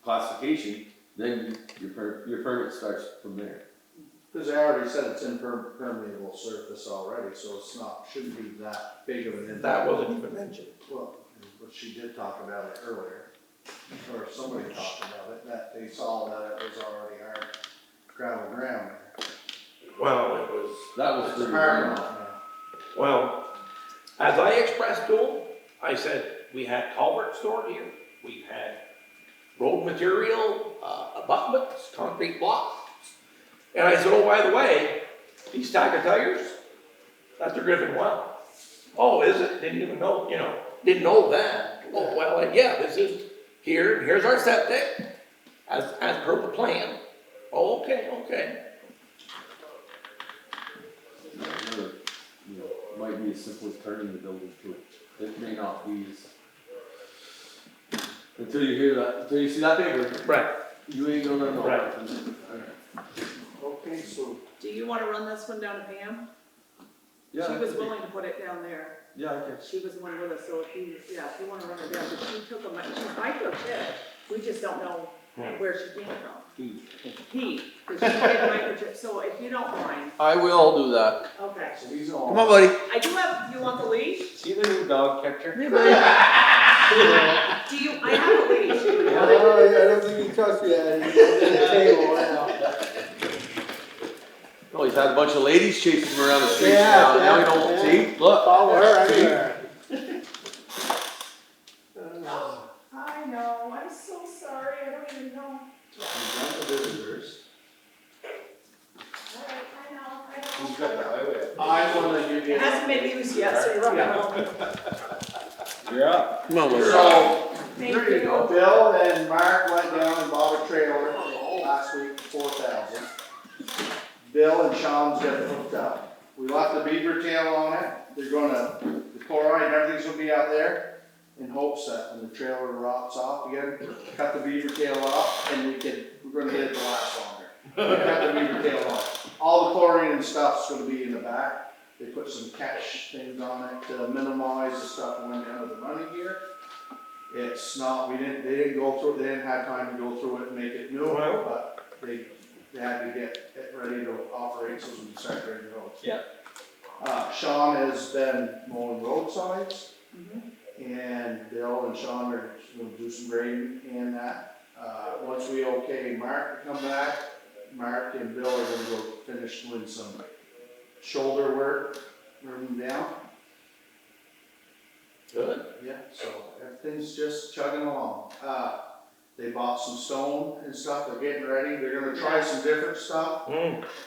classification, then your permit starts from there. Cause they already said it's impermeable surface already, so it's not, shouldn't be that big of an impact. That wasn't even mentioned. Well, but she did talk about it earlier, or somebody talked about it, that they saw that it was already hard gravel ground. Well, it was, That was It's pretty hard hard. enough well, as I expressed to him, I said, we had culvert stored here, we had road material, abutments, concrete blocks. And I said, oh, by the way, these stack of tires, that's the Griffin well. Oh, is it? Didn't even know, didn't know that. Oh, well, yeah, this is here, here's our septic, as per the plan. Oh, okay. Another, might be as simple as turning the building too. It may not be as, until you hear that, until you see that paper, Right. you ain't gonna know. Right. Okay, so Do you wanna run this one down to Pam? Yeah, She I was can willing to put it down there. Yeah, I can. She was the one with us, so if you wanna run it down, but she took a, she's microchip. We just don't know where she came from. Pete, because she did microchip, so if you don't mind, I will do that. okay. so these all. Come on, buddy. I do have, do you want the leash? See the new dog catcher? Do you, I have a leash. Oh, I don't think you trust me, Eddie. It's on the table now. Oh, he's had a bunch of ladies chasing him around the streets Yeah, now you yeah, don't, yeah. see, look. Follow her anywhere. I know, I'm so sorry, I don't even know. You've got the visitors. Alright, I know. Who's got the highway? I wanna give you. It hasn't been used yet, so you're right. You're up. Come on, buddy. So, Thank there you go, Bill and Mark went down and bought a trailer last week for 4,000. Bill and Sean's got it hooked up. We left the beaver tail on it, they're gonna, the chloride and everything's gonna be out there in hopes that when the trailer rots off again, cut the beaver tail off and we're gonna get it to last longer. Cut the beaver tail off. All the chlorine and stuff's gonna be in the back. They put some catch things on it to minimize the stuff going down to the running gear. It's not, they didn't go through, they didn't have time to go through it and make it new, but they had to get it ready to operate so we can start grading roads. Yeah. Sean has been mowing roadsides, and Bill and Sean are gonna do some grading and that. Once we okay Mark to come back, Mark and Bill are gonna go finish doing some shoulder work, running down. Good. Yeah, so everything's just chugging along. They bought some stone and stuff, they're getting ready, they're gonna try some different stuff.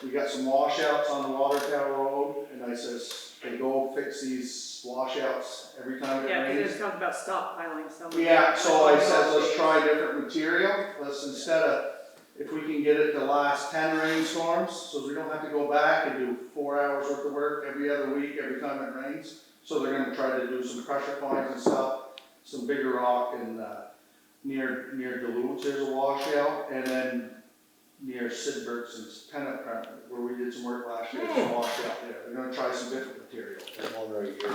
We got some washouts on the Water Tower Road, and I says, they go fix these washouts every time it Yeah, because rains. there's talking about stockpiling some. Yeah, so I said, let's try different material, let's instead of, if we can get it to last 10 rainstorms, so we don't have to go back and do 4 hours worth of work every other week, every time it rains. So they're gonna try to do some pressure points and stuff, some bigger rock and, near Duluth, there's a washout, and then near Sidbert's and Tennant, where we did some work last year, there's a washout there. They're gonna try some different material. That one right here.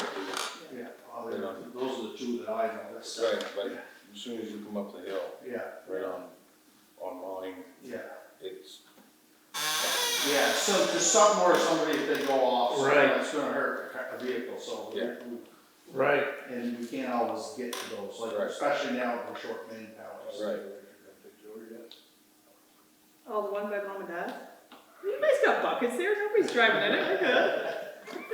Yeah, well, those are the two that I know, that's. Right, but as soon as you come up the hill, Yeah, right on mine, yeah. it's, Yeah, so just something where somebody, if they go off, so Right. it's gonna hurt a vehicle, so. Yeah. Right. And we can't always get to those, like, Right. especially now with our short manpower. right. Oh, the one by mom and dad? You guys got buckets there, nobody's driving in it, we're good.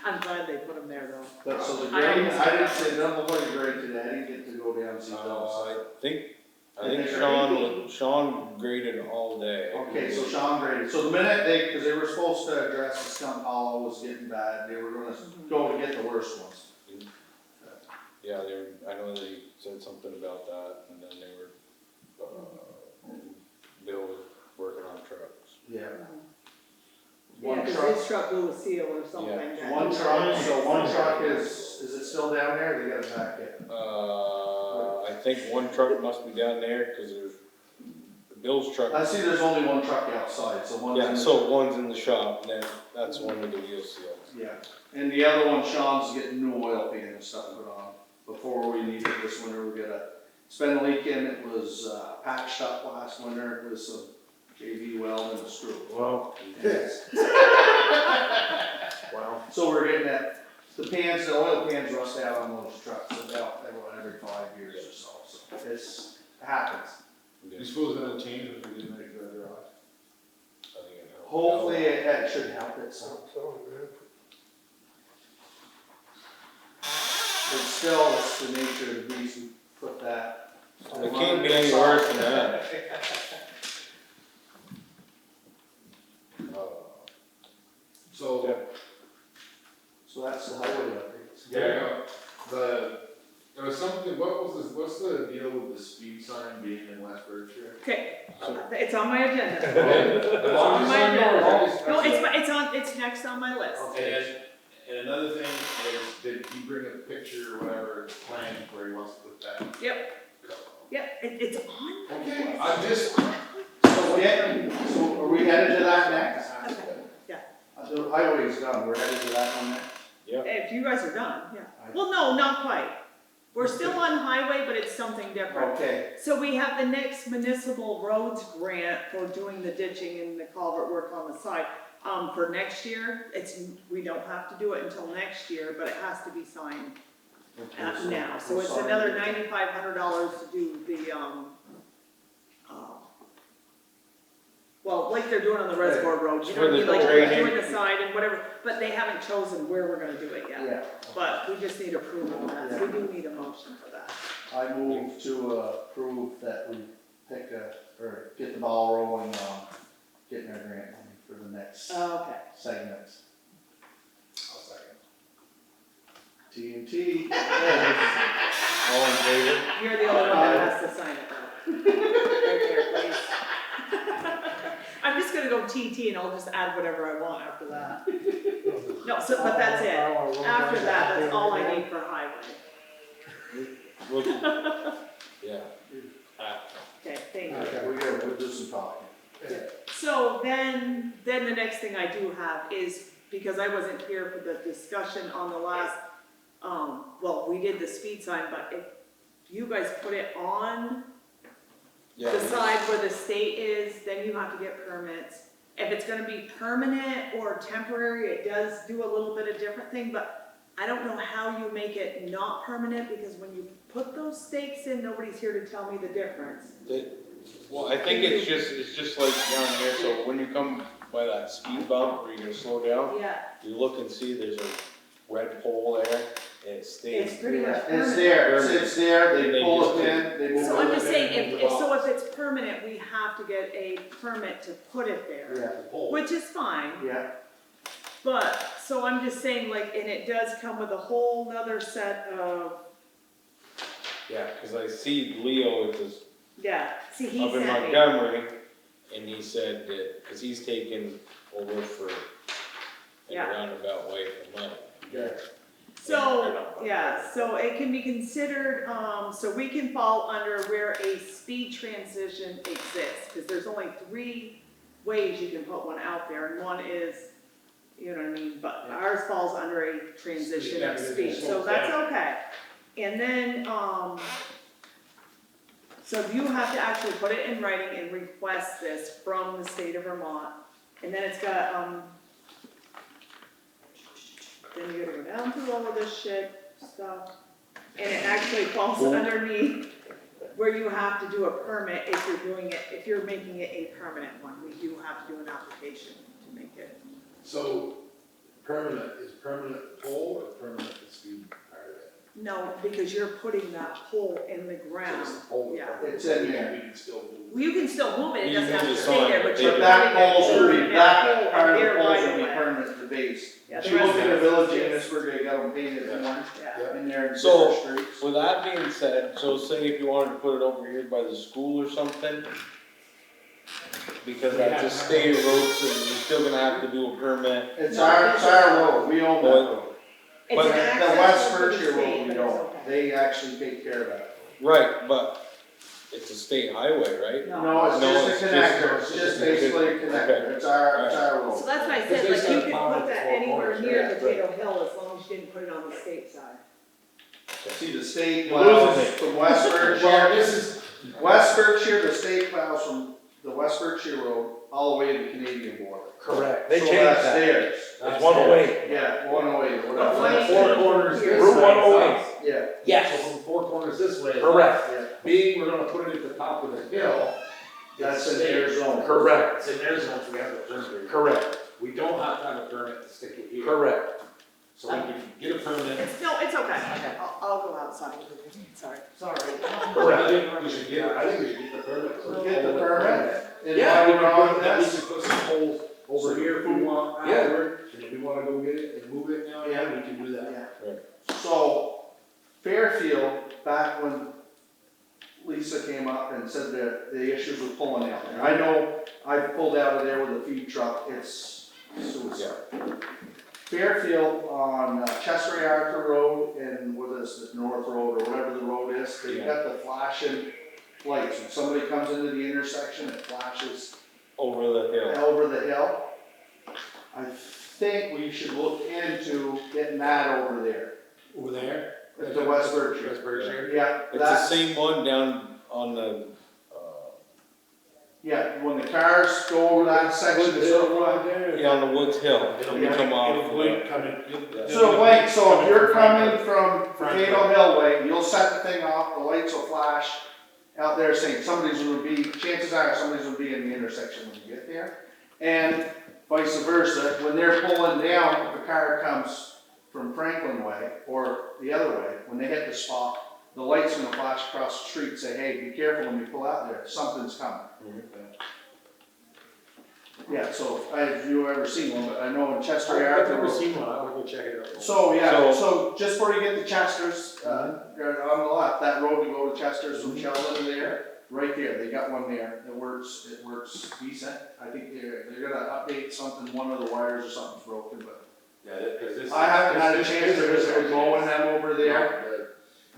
I'm glad they put them there though. But so the I grade, almost- I didn't say, don't look at the grade today, I didn't get to go down and see those. I think I think Sean graded all day. Okay, so Sean graded, so the minute cause they were supposed to address the stump hollow was getting bad, they were gonna go and get the worst ones. Yeah, I know they said something about that, and then they were, Bill was working on trucks. Yeah. Yeah, One because truck, this truck blew a seal or something. Yeah. that- one truck, so one truck is it still down there, they got it back in? I think one truck must be down there, cause there's Bill's truck. I see there's only one truck outside, so one's in Yeah, the so one's in the shop, and then that's one with the wheel seals. yeah, and the other one, Sean's getting new oil pan and stuff put on. Before we need it this winter, we're gonna, it's been leaking, it was, patched up last winter with some JV weld and a screw. Well, Yes. wow. So we're getting that, the pans, the oil pans rust out on those trucks about every 5 years or so, so it's, happens. You suppose that'll change if we didn't make the garage? I think it helped. Hopefully it should help it, so. So, man. But still, it's the nature of the beast, we put that. It can't be any worse than that. So, So that's the highway updates. there was something, what's the deal with the speed sign being in West Berkshire? Okay, it's on my agenda. As long as it's on yours, No, it's next on my list. And another thing is, did he bring a picture or whatever, plan where he wants to put that? Yep, it's on. Okay, I'm just. So are we headed to that next? Okay, yeah. The highway's done, we're headed to that one next? If you guys are done, yeah. Well, no, not quite. We're still on highway, but it's something different. Okay, So we have the next municipal roads grant for doing the ditching and the culvert work on the side. For next year, we don't have to do it until next year, but it has to be signed now. So it's another $9,500 to do the, well, like they're doing on the reservoir road, you know what I mean, like they're doing the side and whatever, but they haven't chosen where we're gonna do it yet. yeah, But we just need approval on that, so we do need a motion for that. I move to approve that we pick or get the ball rolling on getting our grant money for the next Okay. segments. I'll second. TNT. All in favor? You're the only one that has to sign it though. Right there, please. I'm just gonna go TT and I'll just add whatever I want after that. No, so, but that's it. After that, that's all I need for highway. Yeah. Okay, thank you. Okay, we'll do some talking. So then the next thing I do have is, because I wasn't here for the discussion on the last, well, we did the speed sign, but if you guys put it on Yeah. the side where the state is, then you have to get permits. If it's gonna be permanent or temporary, it does do a little bit of different thing, but I don't know how you make it not permanent, because when you put those stakes in, nobody's here to tell me the difference. Well, I think it's just like down here, so when you come by that speed bump where you're gonna slow down, Yeah, you look and see there's a red pole there, and it stays. it's pretty much It's permanent. there, it's there, And they they pull just it in, they move it. So I'm just in, saying, move if the box. it's permanent, we have to get a permit to put it there, Yeah, which is fine. yeah, But, so I'm just saying, like, and it does come with a whole nother set of, Yeah, cause I see Leo with this yeah, see, he up in sent me. Montgomery, and he said that, cause he's taken over for in a Yeah. roundabout way for money. yeah. So, yeah, so it can be considered, so we can fall under where a speed transition exists, because there's only 3 ways you can put one out there, and one is, you know what I mean, but ours falls under a transition of speed, so that's okay. And then, so you have to actually put it in writing and request this from the state of Vermont, and then it's got, then you gotta go down through all of this shit stuff, and it actually falls underneath where you have to do a permit if you're doing it, if you're making it a permanent one, you have to do an application to make it. So, is permanent the pole or permanent the speed part of it? No, because you're putting that hole in the ground, So it's the pole yeah. part. It's in there. We can still move. Well, you can still move it, it You doesn't have move to the stay sign, there, but but they- you're But that putting pole's it gonna in be, that that hole part and of the there pole's right gonna be away. permanent, the base. Yeah, If the you look rest at of the it village is- in this, we're gonna got them painted orange Yeah. in there in So- different streets. With that being said, so say if you wanted to put it over here by the school or something, because that's a state road, so you're still gonna have to do a permit. It's No, our, this it's is- our road, we own that Well, road. It's But an the access West road for the Berkshire road, state, we but it's don't, okay. they actually take care of that. Right, but it's a state highway, right? No, it's No, just a it's connector, just- it's just basically a connector, it's our road. So that's why I Because said, they like, you start could plowing put that four anywhere corners, near yeah. Potato Hill, as long as you didn't put it on the state side. See, the state You're plows losing me. from West Well, Berkshire, this is, West Berkshire, the state plows from the West Berkshire Road all the way to the Canadian border. correct, they So changed that's that. theirs. It's 108. Yeah, 108, or But whatever. Four corners, Here. Route 108. Yeah, So Yes, from four corners this way. correct, yeah, Being we're gonna put it at the top of the hill. that's it's in their zone. correct, It's in their zone, so we have a permit. correct, We don't have to have a permit to stick it here. correct. So we can get a permit. No, it's okay, I'll go outside, sorry. Sorry. I think we should get the permit. So get the permit, and Yeah, while we're on then we this, can put some poles over here if we want Yeah. afterward, and if we wanna go get it and move it now, Yeah. we can do that. yeah. So, Fairfield, back when Lisa came up and said that the issues with pulling out there, I know I pulled out of there with a feed truck, it's suicide. Fairfield on Chester Arthur Road and what is it, North Road or whatever the road is, they've got the flashing lights. When somebody comes into the intersection, it flashes Over the hill. over the hill. I think we should look into getting that over there, Over there? at the West Berkshire. West Berkshire? Yeah, It's the that's, same one down on the, yeah, when the cars go over that section, it's sort of yeah, on the Woods Hill, when you come off. It'll blink coming. So wait, so if you're coming from Franklin. Potato Hill Way, you'll set the thing off, the lights will flash out there saying somebody's gonna be, chances are somebody's gonna be in the intersection when you get there. And vice versa, when they're pulling down, if a car comes from Franklin Way or the other way, when they hit the spot, the light's gonna flash across the street, say, hey, be careful when you pull out there, something's coming. Yeah, so, have you ever seen one, but I know in Chester I've Arthur never Road. seen one, I'll go check it out. So, yeah, So- so just before you get to Chester's, you're on the left, that road to go to Chester's from Sheldon there, right there, they got one there, it works decent. I think they're gonna update something, one of the wires or something's broken, but Yeah, cause this. I haven't had a chance to visit mowing them over there.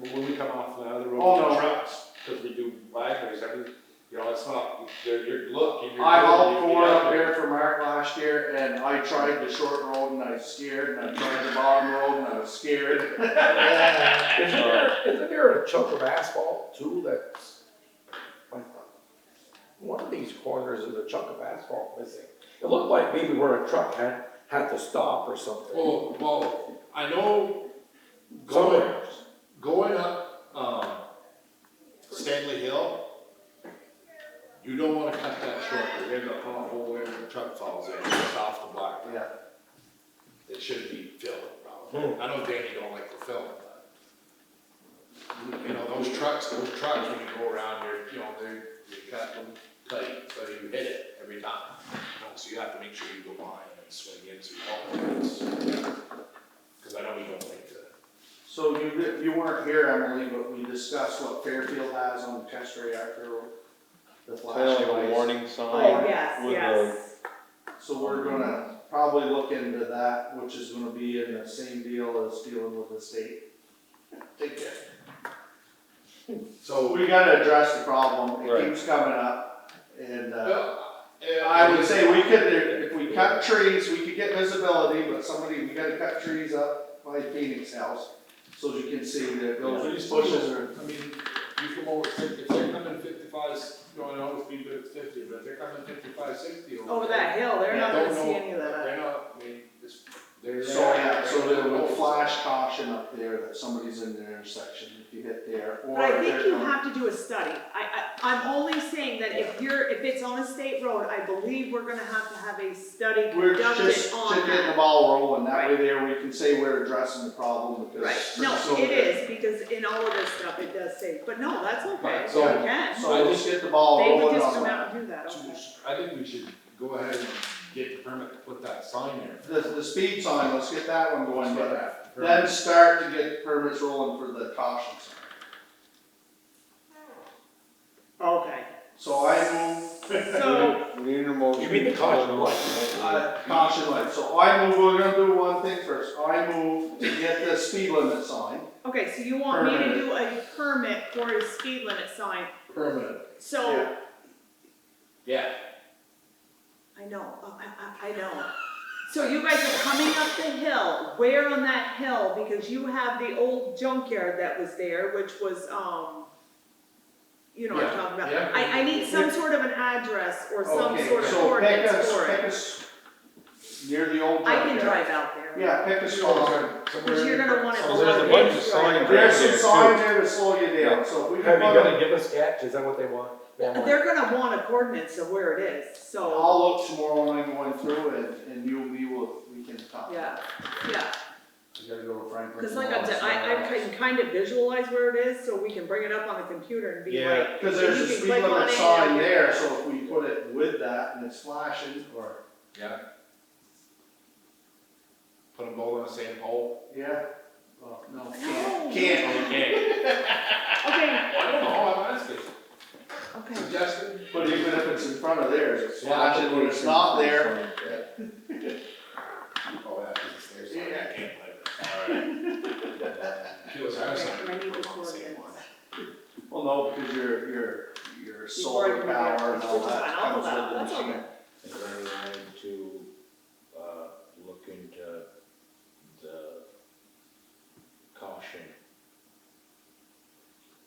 When we come off the other road Oh, with the no. trucks, cause we do Wagners, you know, it's not, you're looking, you're. I hauled good, you four get up there for Mark last year, and I tried the short road and I was scared, and I tried the bottom road and I was scared. Isn't there a chunk of asphalt too that's, like, one of these corners is a chunk of asphalt missing? It looked like maybe where a truck had to stop or something. Well, I know Somewhere. going up, Stanley Hill, you don't wanna cut that short, cause there's a pothole where the truck falls in, it's off the block. Yeah. It should be filled, probably. I know Danny don't like to fill, but, you know, those trucks, when you go around, you cut them tight, so you hit it every time. So you have to make sure you go behind and swing into all of this. Cause I know you don't like to. So you weren't here, Emily, but we discussed what Fairfield has on Chester Arthur Road. The Kinda flashing like a lights. warning sign. Oh, yes, with yes. So we're gonna probably look into that, which is gonna be in the same deal as dealing with the state. Take care. So, We gotta address the problem, it Right. keeps coming up, and, I I would say we could, if we cut trees, we could get visibility, but we gotta cut trees up by Phoenix House, so you can see that those bushes are. I mean, you come over, if they're coming 55, going over speed limit 50, but if they're coming 55, 60 Over that hill, they're not Don't gonna see know- any of that. They're not, I mean, they're. So, yeah, so there will flash caution up there that somebody's in the intersection if you hit there, or. But I think they're you coming- have to do a study. I'm only saying that if it's on a state road, I believe we're gonna have a study We're conducted just on to get the that. ball rolling, that way there we can say we're addressing the problem, because. Right, no, so it that- is, because in all of this stuff, it does say, but no, that's okay, Right, we so- can. So let's get the ball They would rolling just on come that. out and do that, okay. I think we should go ahead and get the permit to put that sign there. The speed sign, let's get that one going, but that. then start to get permits rolling for the caution sign. Okay, So I move, so, We need a motion. You mean the caution light? caution lights, so I move, we're gonna do one thing first, I move to get the speed limit sign. Okay, so you want me to Permanent. do a permit for a speed limit sign, Permanent. so, Yeah. Yeah. I know, I know. So you guys are coming up the hill, where on that hill, because you have the old junkyard that was there, which was, you know what I'm talking about. Yeah. I need some sort of an address or some Okay, sort of so pick coordinates for pick it. us near the old I junkyard. can drive out there. Yeah, pick a spot. But you're gonna want it So below there's a the bunch of edge, signs right? There's some there, signs too. there to slow you down, so if we Have can you put gonna a, give a sketch, is that what they want? They're gonna want a coordinates of where it is, so, I'll look tomorrow when I'm going through and we can talk. yeah. You gotta go to Franklin. Cause like I said, I can kind of visualize where it is, so we can bring it up on the computer and be Yeah. like. Cause there's you a can speed click on limit it sign and- there, so if we put it with that and it's flashing, or, Yeah. Put them both on the same pole. yeah, well, no, No. can't. Okay. Okay, I don't know, I'm asking. okay. Suggested. But even if it's in front of theirs, it's Yeah, flashing, when it's not there, Oh, yeah, 'cause it's there, so I can't live it. Alright. He was, I was Okay, I need the on the same coordinates. one. well, no, because your Before solar you power get- and all which is that fine, I'll comes do that, with the that's machine. okay. And then we wanted to, look into the caution.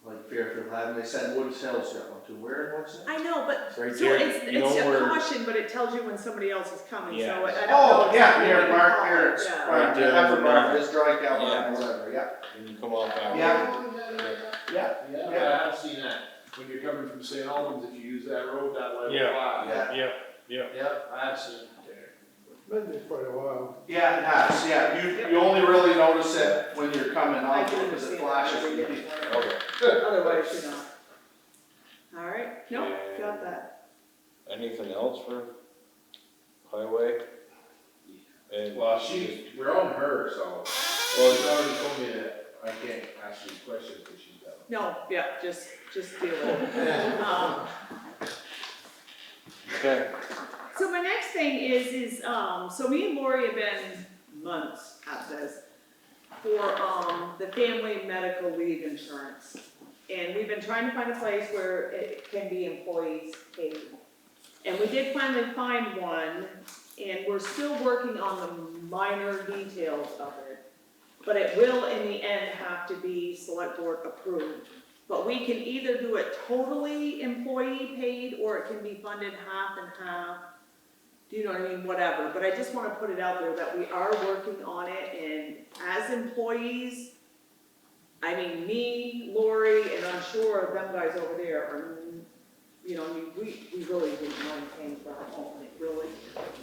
Like Fairfield had, they said Woods Hill's got one too, where and what's that? I know, but, Right so there, it's you know a where- caution, but it tells you when somebody else is coming, so Yeah. I don't know. Oh, yeah, exactly near what you Mark, call it, near, it's, yeah. right, there, Evermark, yeah. his dry cow line Yeah. or whatever, yeah, When you come off that Yeah. road. yeah, Yeah, Yeah. I have seen that. When you're coming from St. Albans, if you use that road, that way. Yeah. yeah. Yep, I have seen it there. Been there quite a while. Yeah, it has, yeah, you only really notice it when you're coming I on, do because it understand flashes. every when you- day. Otherwise, you know. Alright, nope, got And that. Anything else for highway? And Well, we're on her, so, well, she's already told me that I can't ask these questions because she's got them. No, yeah, just deal with it. Okay, So my next thing is, so me and Lori have been months at this for, the family medical leave insurance. And we've been trying to find a place where it can be employees paid. And we did finally find one, and we're still working on the minor details of it. But it will in the end have to be select board approved. But we can either do it totally employee paid, or it can be funded half and half. Do you know what I mean? Whatever, but I just wanna put it out there that we are working on it, and as employees, I mean, me, Lori, and I'm sure them guys over there are, you know, I mean, we really wouldn't mind paying for our own, it really.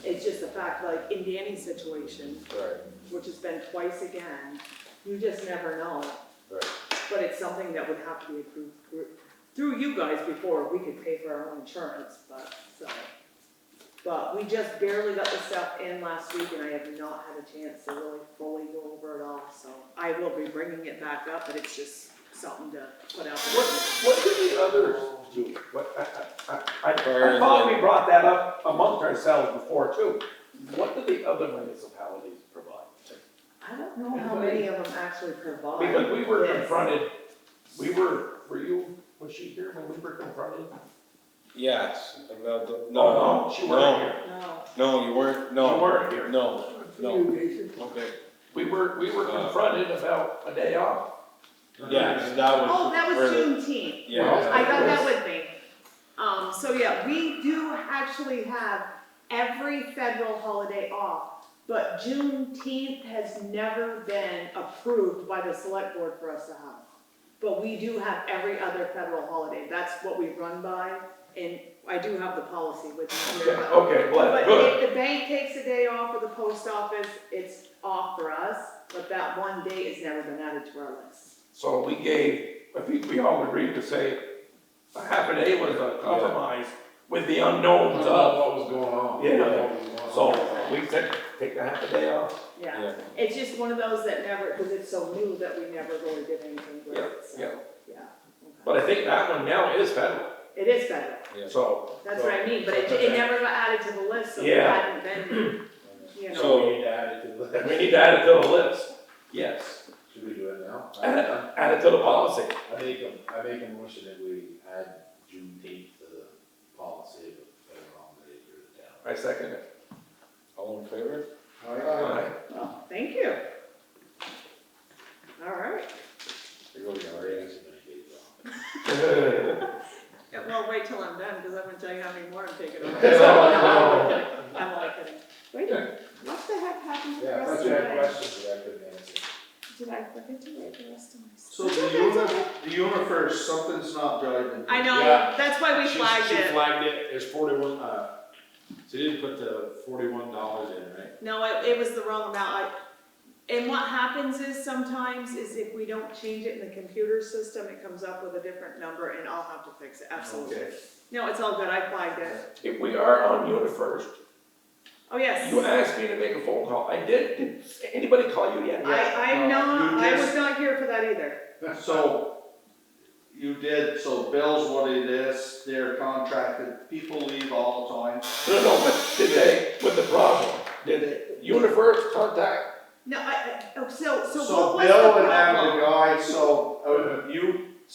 It's just the fact, like, in Danny's situation, right, which has been twice again, you just never know. right. But it's something that would have to be approved through you guys before we could pay for our own insurance, but, so. But we just barely got the stuff in last week, and I have not had a chance to really fully go over it all, so I will be bringing it back up, but it's just something to put out there. What do the others do? I thought we brought that up amongst ourselves before too. What do the other municipalities provide? I don't know how many of them actually provide. Because we were this. confronted, was she here when we were confronted? Yes, about the, Oh, no, she wasn't here. No, no, you weren't, You no, weren't here. no, okay. We were confronted about a day off. Yes, that was. oh, that was for the- Juneteenth. Yeah. I got that with me. So yeah, we do actually have every federal holiday off, but Juneteenth has never been approved by the select board for us to have. But we do have every other federal holiday, that's what we run by, and I do have the policy with me here. Okay, well, But good. if the bank takes a day off, or the post office, it's off for us, but that one day has never been added to our list. So we gave, I think we all agreed to say a half a day was a compromise with the unknowns of. What was going on. Yeah. What was going on. So we said, take a half a day off. Yeah, Yeah. it's just one of those that never, because it's so new that we never really did anything with Yeah, it, so, yeah. yeah. But I think that one now is federal, It is federal, so. that's what I mean, but it never got added to the list, so we Yeah. hadn't been, you know. So should add it to the list, yes, Should we do it now? add it to the policy. I make a motion that we add Juneteenth to the policy of federal holiday for the town. I second it. All in favor? Aye. Well, thank you. All right. There goes your Already raise. so many days off. Yeah, well, wait till I'm done, because I'm gonna tell you how many more I'm taking away. No. I'm only kidding. Wait a minute, what the heck happened to the Yeah, I rest thought of you had my? questions that I couldn't answer. Did I forget to write the rest of my So stuff? the UniFirst, something's not driving. I know, Yeah. that's why we She flagged it. flagged it, there's 41, she didn't put the $41 in, right? No, it was the wrong amount. And what happens is sometimes is if we don't change it in the computer system, it comes up with a different number and I'll have to fix it, absolutely. Okay. No, it's all good, I flagged it. If we are on UniFirst, Oh, yes. you asked me to make a phone call, I did, did anybody call you yet? I'm No, not, you I was just- not here for that either. So, you did, so Bill's what it is, they're contracted, people leave all the time. No, but did they, with the problem, did UniFirst contact? No, so what was the So Bill and them, problem? the guy, so it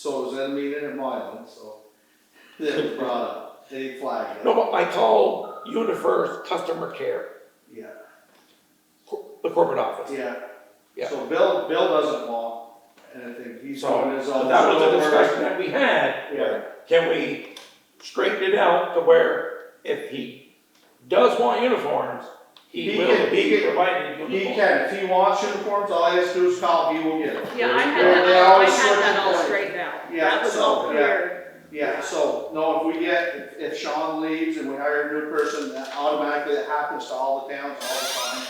was in a meeting at Mylan, so, that was brought up, they flagged it. No, but I called UniFirst Customer Care, Yeah, the corporate office. yeah. Yeah. So Bill doesn't want anything, he's So, on his own. that was the discussion that we had. Yeah, Can we straighten it out to where if he does want uniforms, he He will can- be he can- provided he uniforms? can, if he wants uniforms, all he has to do is call, he will get them. Yeah, I had They that, always I had switch that all it. straightened out. Yeah, That was so, all yeah. clear. Yeah, so, no, if we get, if Sean leaves and we hire a new person, that automatically, it happens to all the towns all the time.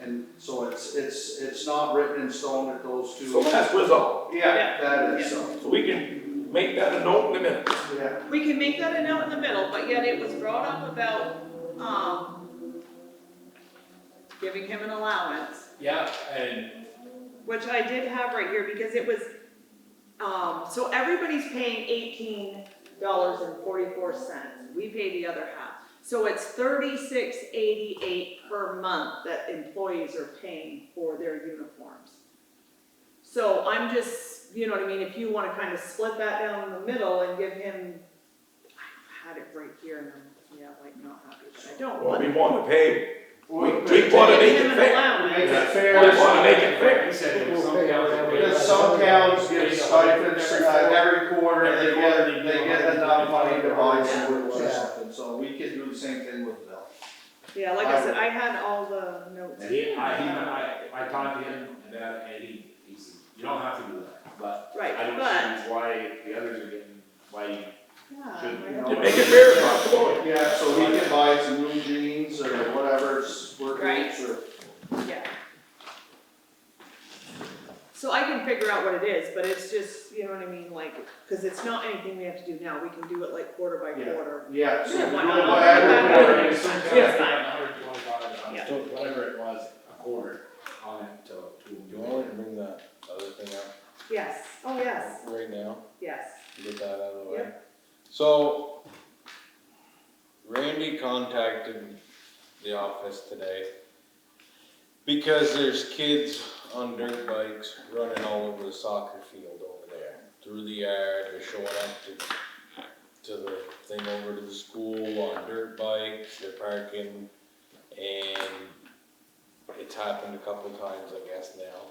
And so it's not written in stone that those two. So that's resolved. Yeah, that is, so, So we can make that a note in the minutes. yeah. We can make that a note in the middle, but yet it was brought up about, giving him an allowance, Yeah, and which I did have right here because it was, so everybody's paying $18.44. We pay the other half. So it's $36.88 per month that employees are paying for their uniforms. So I'm just, you know what I mean, if you wanna kind of split that down in the middle and give him, I had it right here and I'm, yeah, like not happy that I don't. Well, but- we want to pay, we We- want to make Give him it an fair. allowance. Make it We fair. want to make it fair. he said that some towns. Because some towns get stipends, every quarter, they get enough money to buy some boots or something, so we could do the same thing with Bill. Yeah, like I said, I had all the notes. And I talked to him about it, and he said, you don't have to do that, but Right, I don't but, see why the others are getting, why you yeah, shouldn't. I You don't- To make it fair across the board. Yeah, so he can buy some new jeans or whatever, work Right. boots or. yeah. So I can figure out what it is, but it's just, you know what I mean, like, cause it's not anything we have to do now, we can do it like quarter by Yeah. quarter. Yeah, so Yeah, we why do not? it by I'll every bring it quarter. back. Some towns Yeah. got Yeah. $125, whatever it was, a quarter on it to. Do you want to bring that other thing up Yes, oh, yes, right now? yes. Get that out of the way. Yep. So, Randy contacted the office today because there's kids on dirt bikes running all over the soccer field over there, through the yard, they're showing up to the thing over to the school on dirt bikes, they're parking, and it's happened a couple times, I guess, now.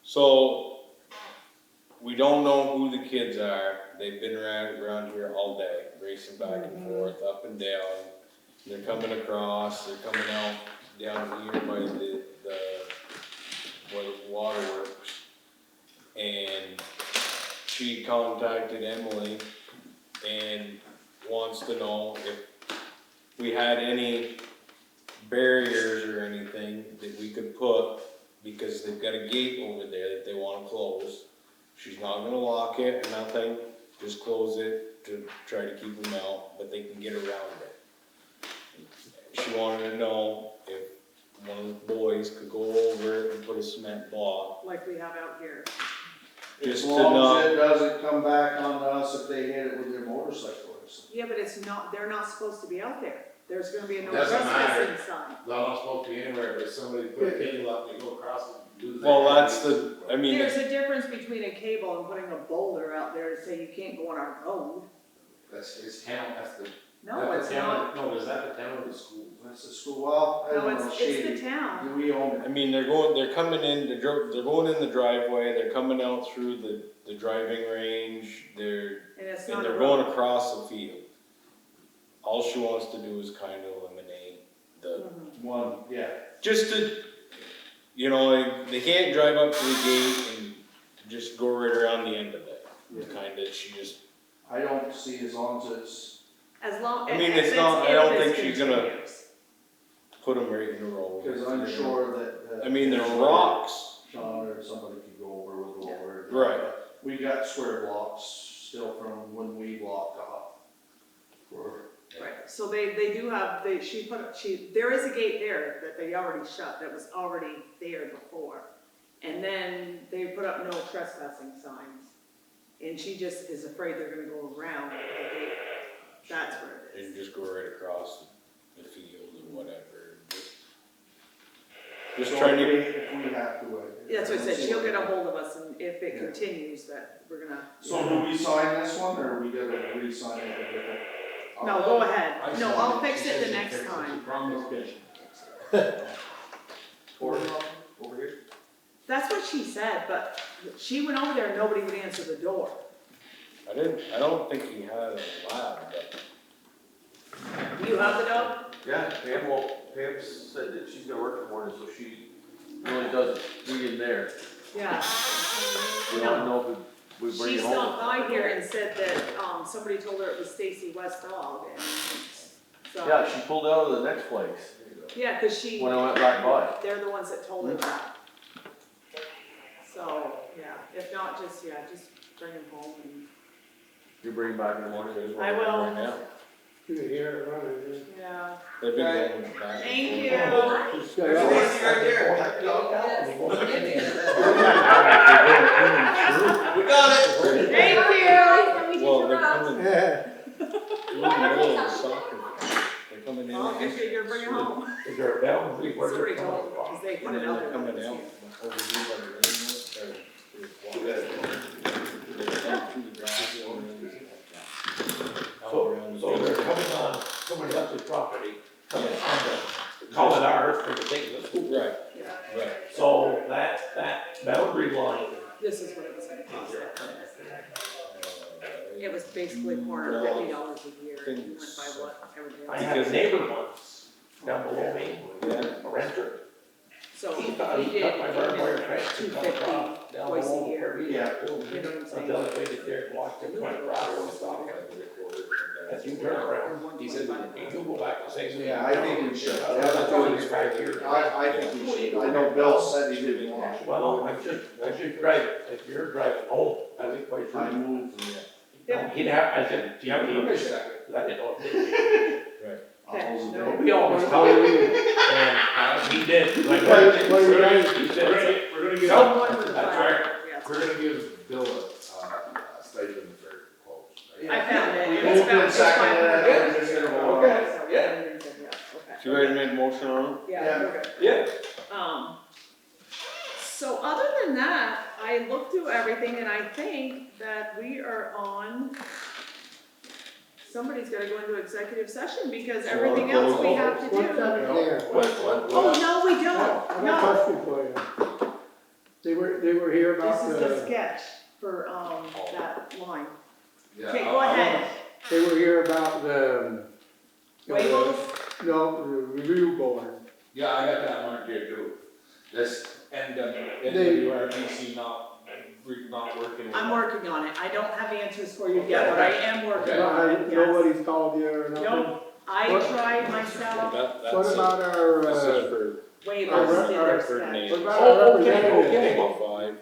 So, we don't know who the kids are, they've been around here all day, racing back and forth, up and down. They're coming across, they're coming out down here by the where the waterworks. And she contacted Emily and wants to know if we had any barriers or anything that we could put, because they've got a gate over there that they wanna close. She's not gonna lock it or nothing, just close it to try to keep them out, but they can get around it. She wanted to know if one of the boys could go over and put a cement block, Like we have out here. As just to long not, as it doesn't come back on us if they hit it with their motorcycle or something. Yeah, but it's not, they're not supposed to be out there. There's gonna be a no Doesn't matter. trespassing sign. They're not supposed to be anywhere, but if somebody put a cable up, they go across and lose their. Well, that's the, I mean, There's a difference between a cable and putting a boulder out there to say you can't go on our road. It's town, that's the. No, that's it's the town. not. No, is that the town or the school? That's the school, well, I No, don't know, it's shady. the town. Do we own I it? mean, they're coming in, they're going in the driveway, they're coming out through the driving range, And it's and not a they're going road. across the field. All she wants to do is kind of eliminate the, Mhm. One, yeah. just to, you know, they can't drive up to the gate and just go right around the end of it. Kinda, she just, I don't see as long as it's, As long, I mean, if it's not- I don't if think it's she's gonna- continuous. put them right in a row. because I'm sure that. I mean, they're rocks. Sean or somebody could go over with the lower. Right. We got square blocks still from when we blocked off. Right, so they do have, there is a gate there that they already shut, that was already there before. And then they put up no trespassing signs. And she just is afraid they're gonna go around the gate. That's where it is. And just go right across the field or whatever. Just So trying to, if we have to. That's what I said, she'll get a hold of us, and if it continues, that we're gonna. So do we sign this one, or we gotta re-sign it a different? No, go ahead. I No, said I'll it. fix She it said the she'd next fix it. time. She promised Over here? That's what she said, but she went over there and nobody would answer the door. I don't think he had a lab, but Do you have the dog? Yeah, Pam said that she's gonna work in the morning, so she really does read in there. Yeah. We don't know if we bring She it home. stopped by here and said that, somebody told her it was Stacy West's dog, and so. Yeah, she pulled out of the next place Yeah, 'cause she, when I went back by. they're the ones that told her that. So, yeah, if not, just bring him home and, You bring him back in the morning. I will. right now. You hear it running, yeah. They've been going back Thank and you. forth. We got it! Thank you. Well, they're coming, yeah. they're in the middle of the soccer. They're coming in. Well, I guess you're gonna bring him home. Is there a boundary where Somebody they're told coming me, from? 'cause they put And it then out they're there. coming out over here by the railroad, or they come through the grass over and So they're coming on somebody else's property, coming on the, call it ours for the sake of the school. Right, Yeah, right. So that boundary line, this is what it was gonna cost. It was basically $450 a year, and you went by what everybody I else. had a neighbor once down below me, Yeah. a renter. So He he cut did, my barbed fence, he cut 250 across down twice a below year. where he Yeah. had to. You know what I'm saying? Until I waited there and watched him cut grass on the stalk. As you turn around, He said we you do go back the same way. Yeah, I think we should. That's always 5 years. I think we should. I know Bill said he didn't want it. Well, I should drive it, if you're driving home, I think quite I sure. moved. He'd have, I said, do you have any permission? I didn't know if they did. Okay, I'll- no. We always tell him, and he did, like, he said, We're gonna give, Someone with a That's fire. Yeah, we're gonna give Bill a stipend for quotes. I found it. We It's moved about- and it's seconded it, 500. and we're just gonna vote on Okay. it. So, Yeah. okay. So you already made a motion on it? Yeah, we're good. yeah. So other than that, I looked through everything and I think that we are on, somebody's gotta go into executive session because everything else we have to What's do. up there? Oh, no, we I don't, got a no. question for you. They were here This about is the the, sketch for, that line. Yeah, Okay, go ahead. they were here about the. Waivers? No, the review board. Yeah, I got that marked here too. This, NWRBC not working. I'm working on it. I don't have answers for you yet, but I am working Okay. on it, yes. Nobody's called you or nothing? Nope, I What- tried myself, What about our, This is for waivers, did their Hartford sketch. names. what about our Oh, okay, representative? okay.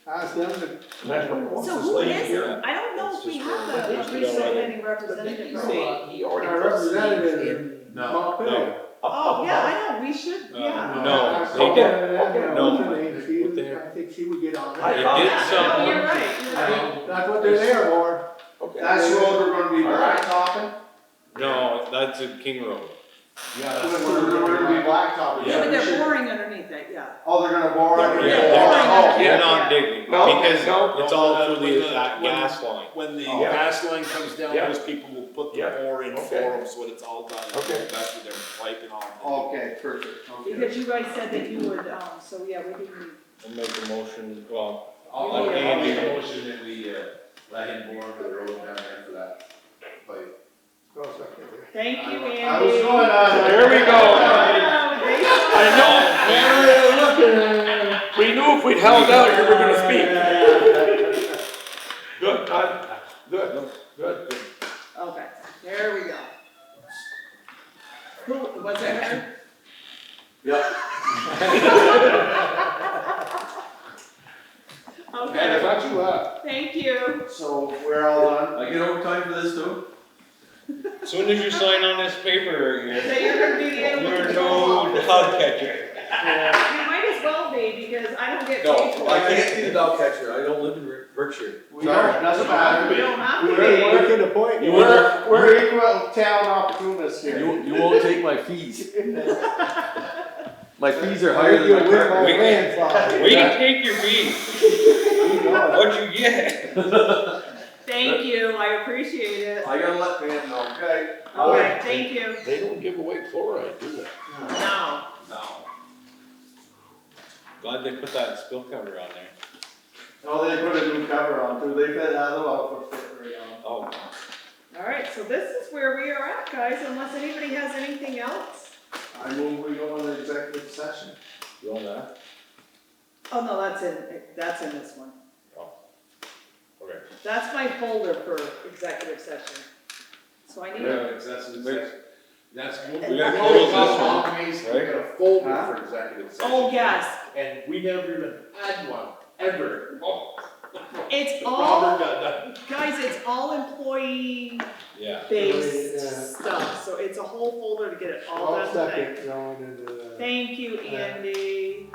Ask them to, That's what he wants So to who say is here. it? I don't know That's if we just have for- a representing representative. He right? say he already our puts these representative in. in No, Montpelier. Oh, yeah, I know, we should, yeah. No, I they called did- her and no. what's her name? She What was- they- I think she would get on I it. thought- did Yeah, some- no, you're right, you're right. That's what they're there for. Okay. That's the road we're gonna be blacktoping? No, that's a King Road. Yeah, We're that's gonna be blacktop. Yeah, but they're boring underneath it, yeah. Oh, they're gonna bore Yeah, underneath. they're Oh, They're not digging, No, because no, it's no, all no, through when that when- gas line. When the Oh. gas line comes down, Yeah. those people will put the Yeah. bore in for Okay. them, so when it's all done, Okay. that's what they're piping off. Okay, perfect, okay. Because you guys said that you would, so yeah, we didn't. I'll make a motion, well, I'll Yeah. make a motion that we, let him bore under the road down there for that pipe. Thank you, Andy. I was going on. There we go. I know. We knew if we'd held out, you were gonna speak. Good, Todd. Good, good. Okay, there we go. Who, was it her? Yep. Man, I Okay, thought you left. thank you. So we're all done? I get overtime for this too? as soon as you sign on this paper, So you're gonna be the animal you're control no officer. dog catcher. You might as well be, because I don't get paid No, for I it. can't be the dog catcher, I don't live in Berkshire. We don't, doesn't matter. You don't have to We're be. working the point. We're equal town opportunists here. You won't take my fees. My fees are higher than my You're with my car. grandfather. We can take your fees, what you get. Thank you, I appreciate it. I gotta let Pam know, okay? Okay, thank you. They don't give away chloride, do they? No. No. Glad they put that spill cover on there. Oh, they put a new cover on too, they've had that little outfit right on. Oh, All right, so this is where we are at, guys, unless anybody has anything else. I move we go into executive session. you want that? Oh, no, that's in this one. Okay. That's my folder for executive session. So I need, That's. We gotta close this one, Always, we right? got a folder Huh? for executive session. oh, yes, And we never even had one, ever. Oh, it's Robert all, got done. guys, it's all employee Yeah. based Yeah. stuff, so it's a whole folder to get it all All done today. second going into the. Thank you, Andy.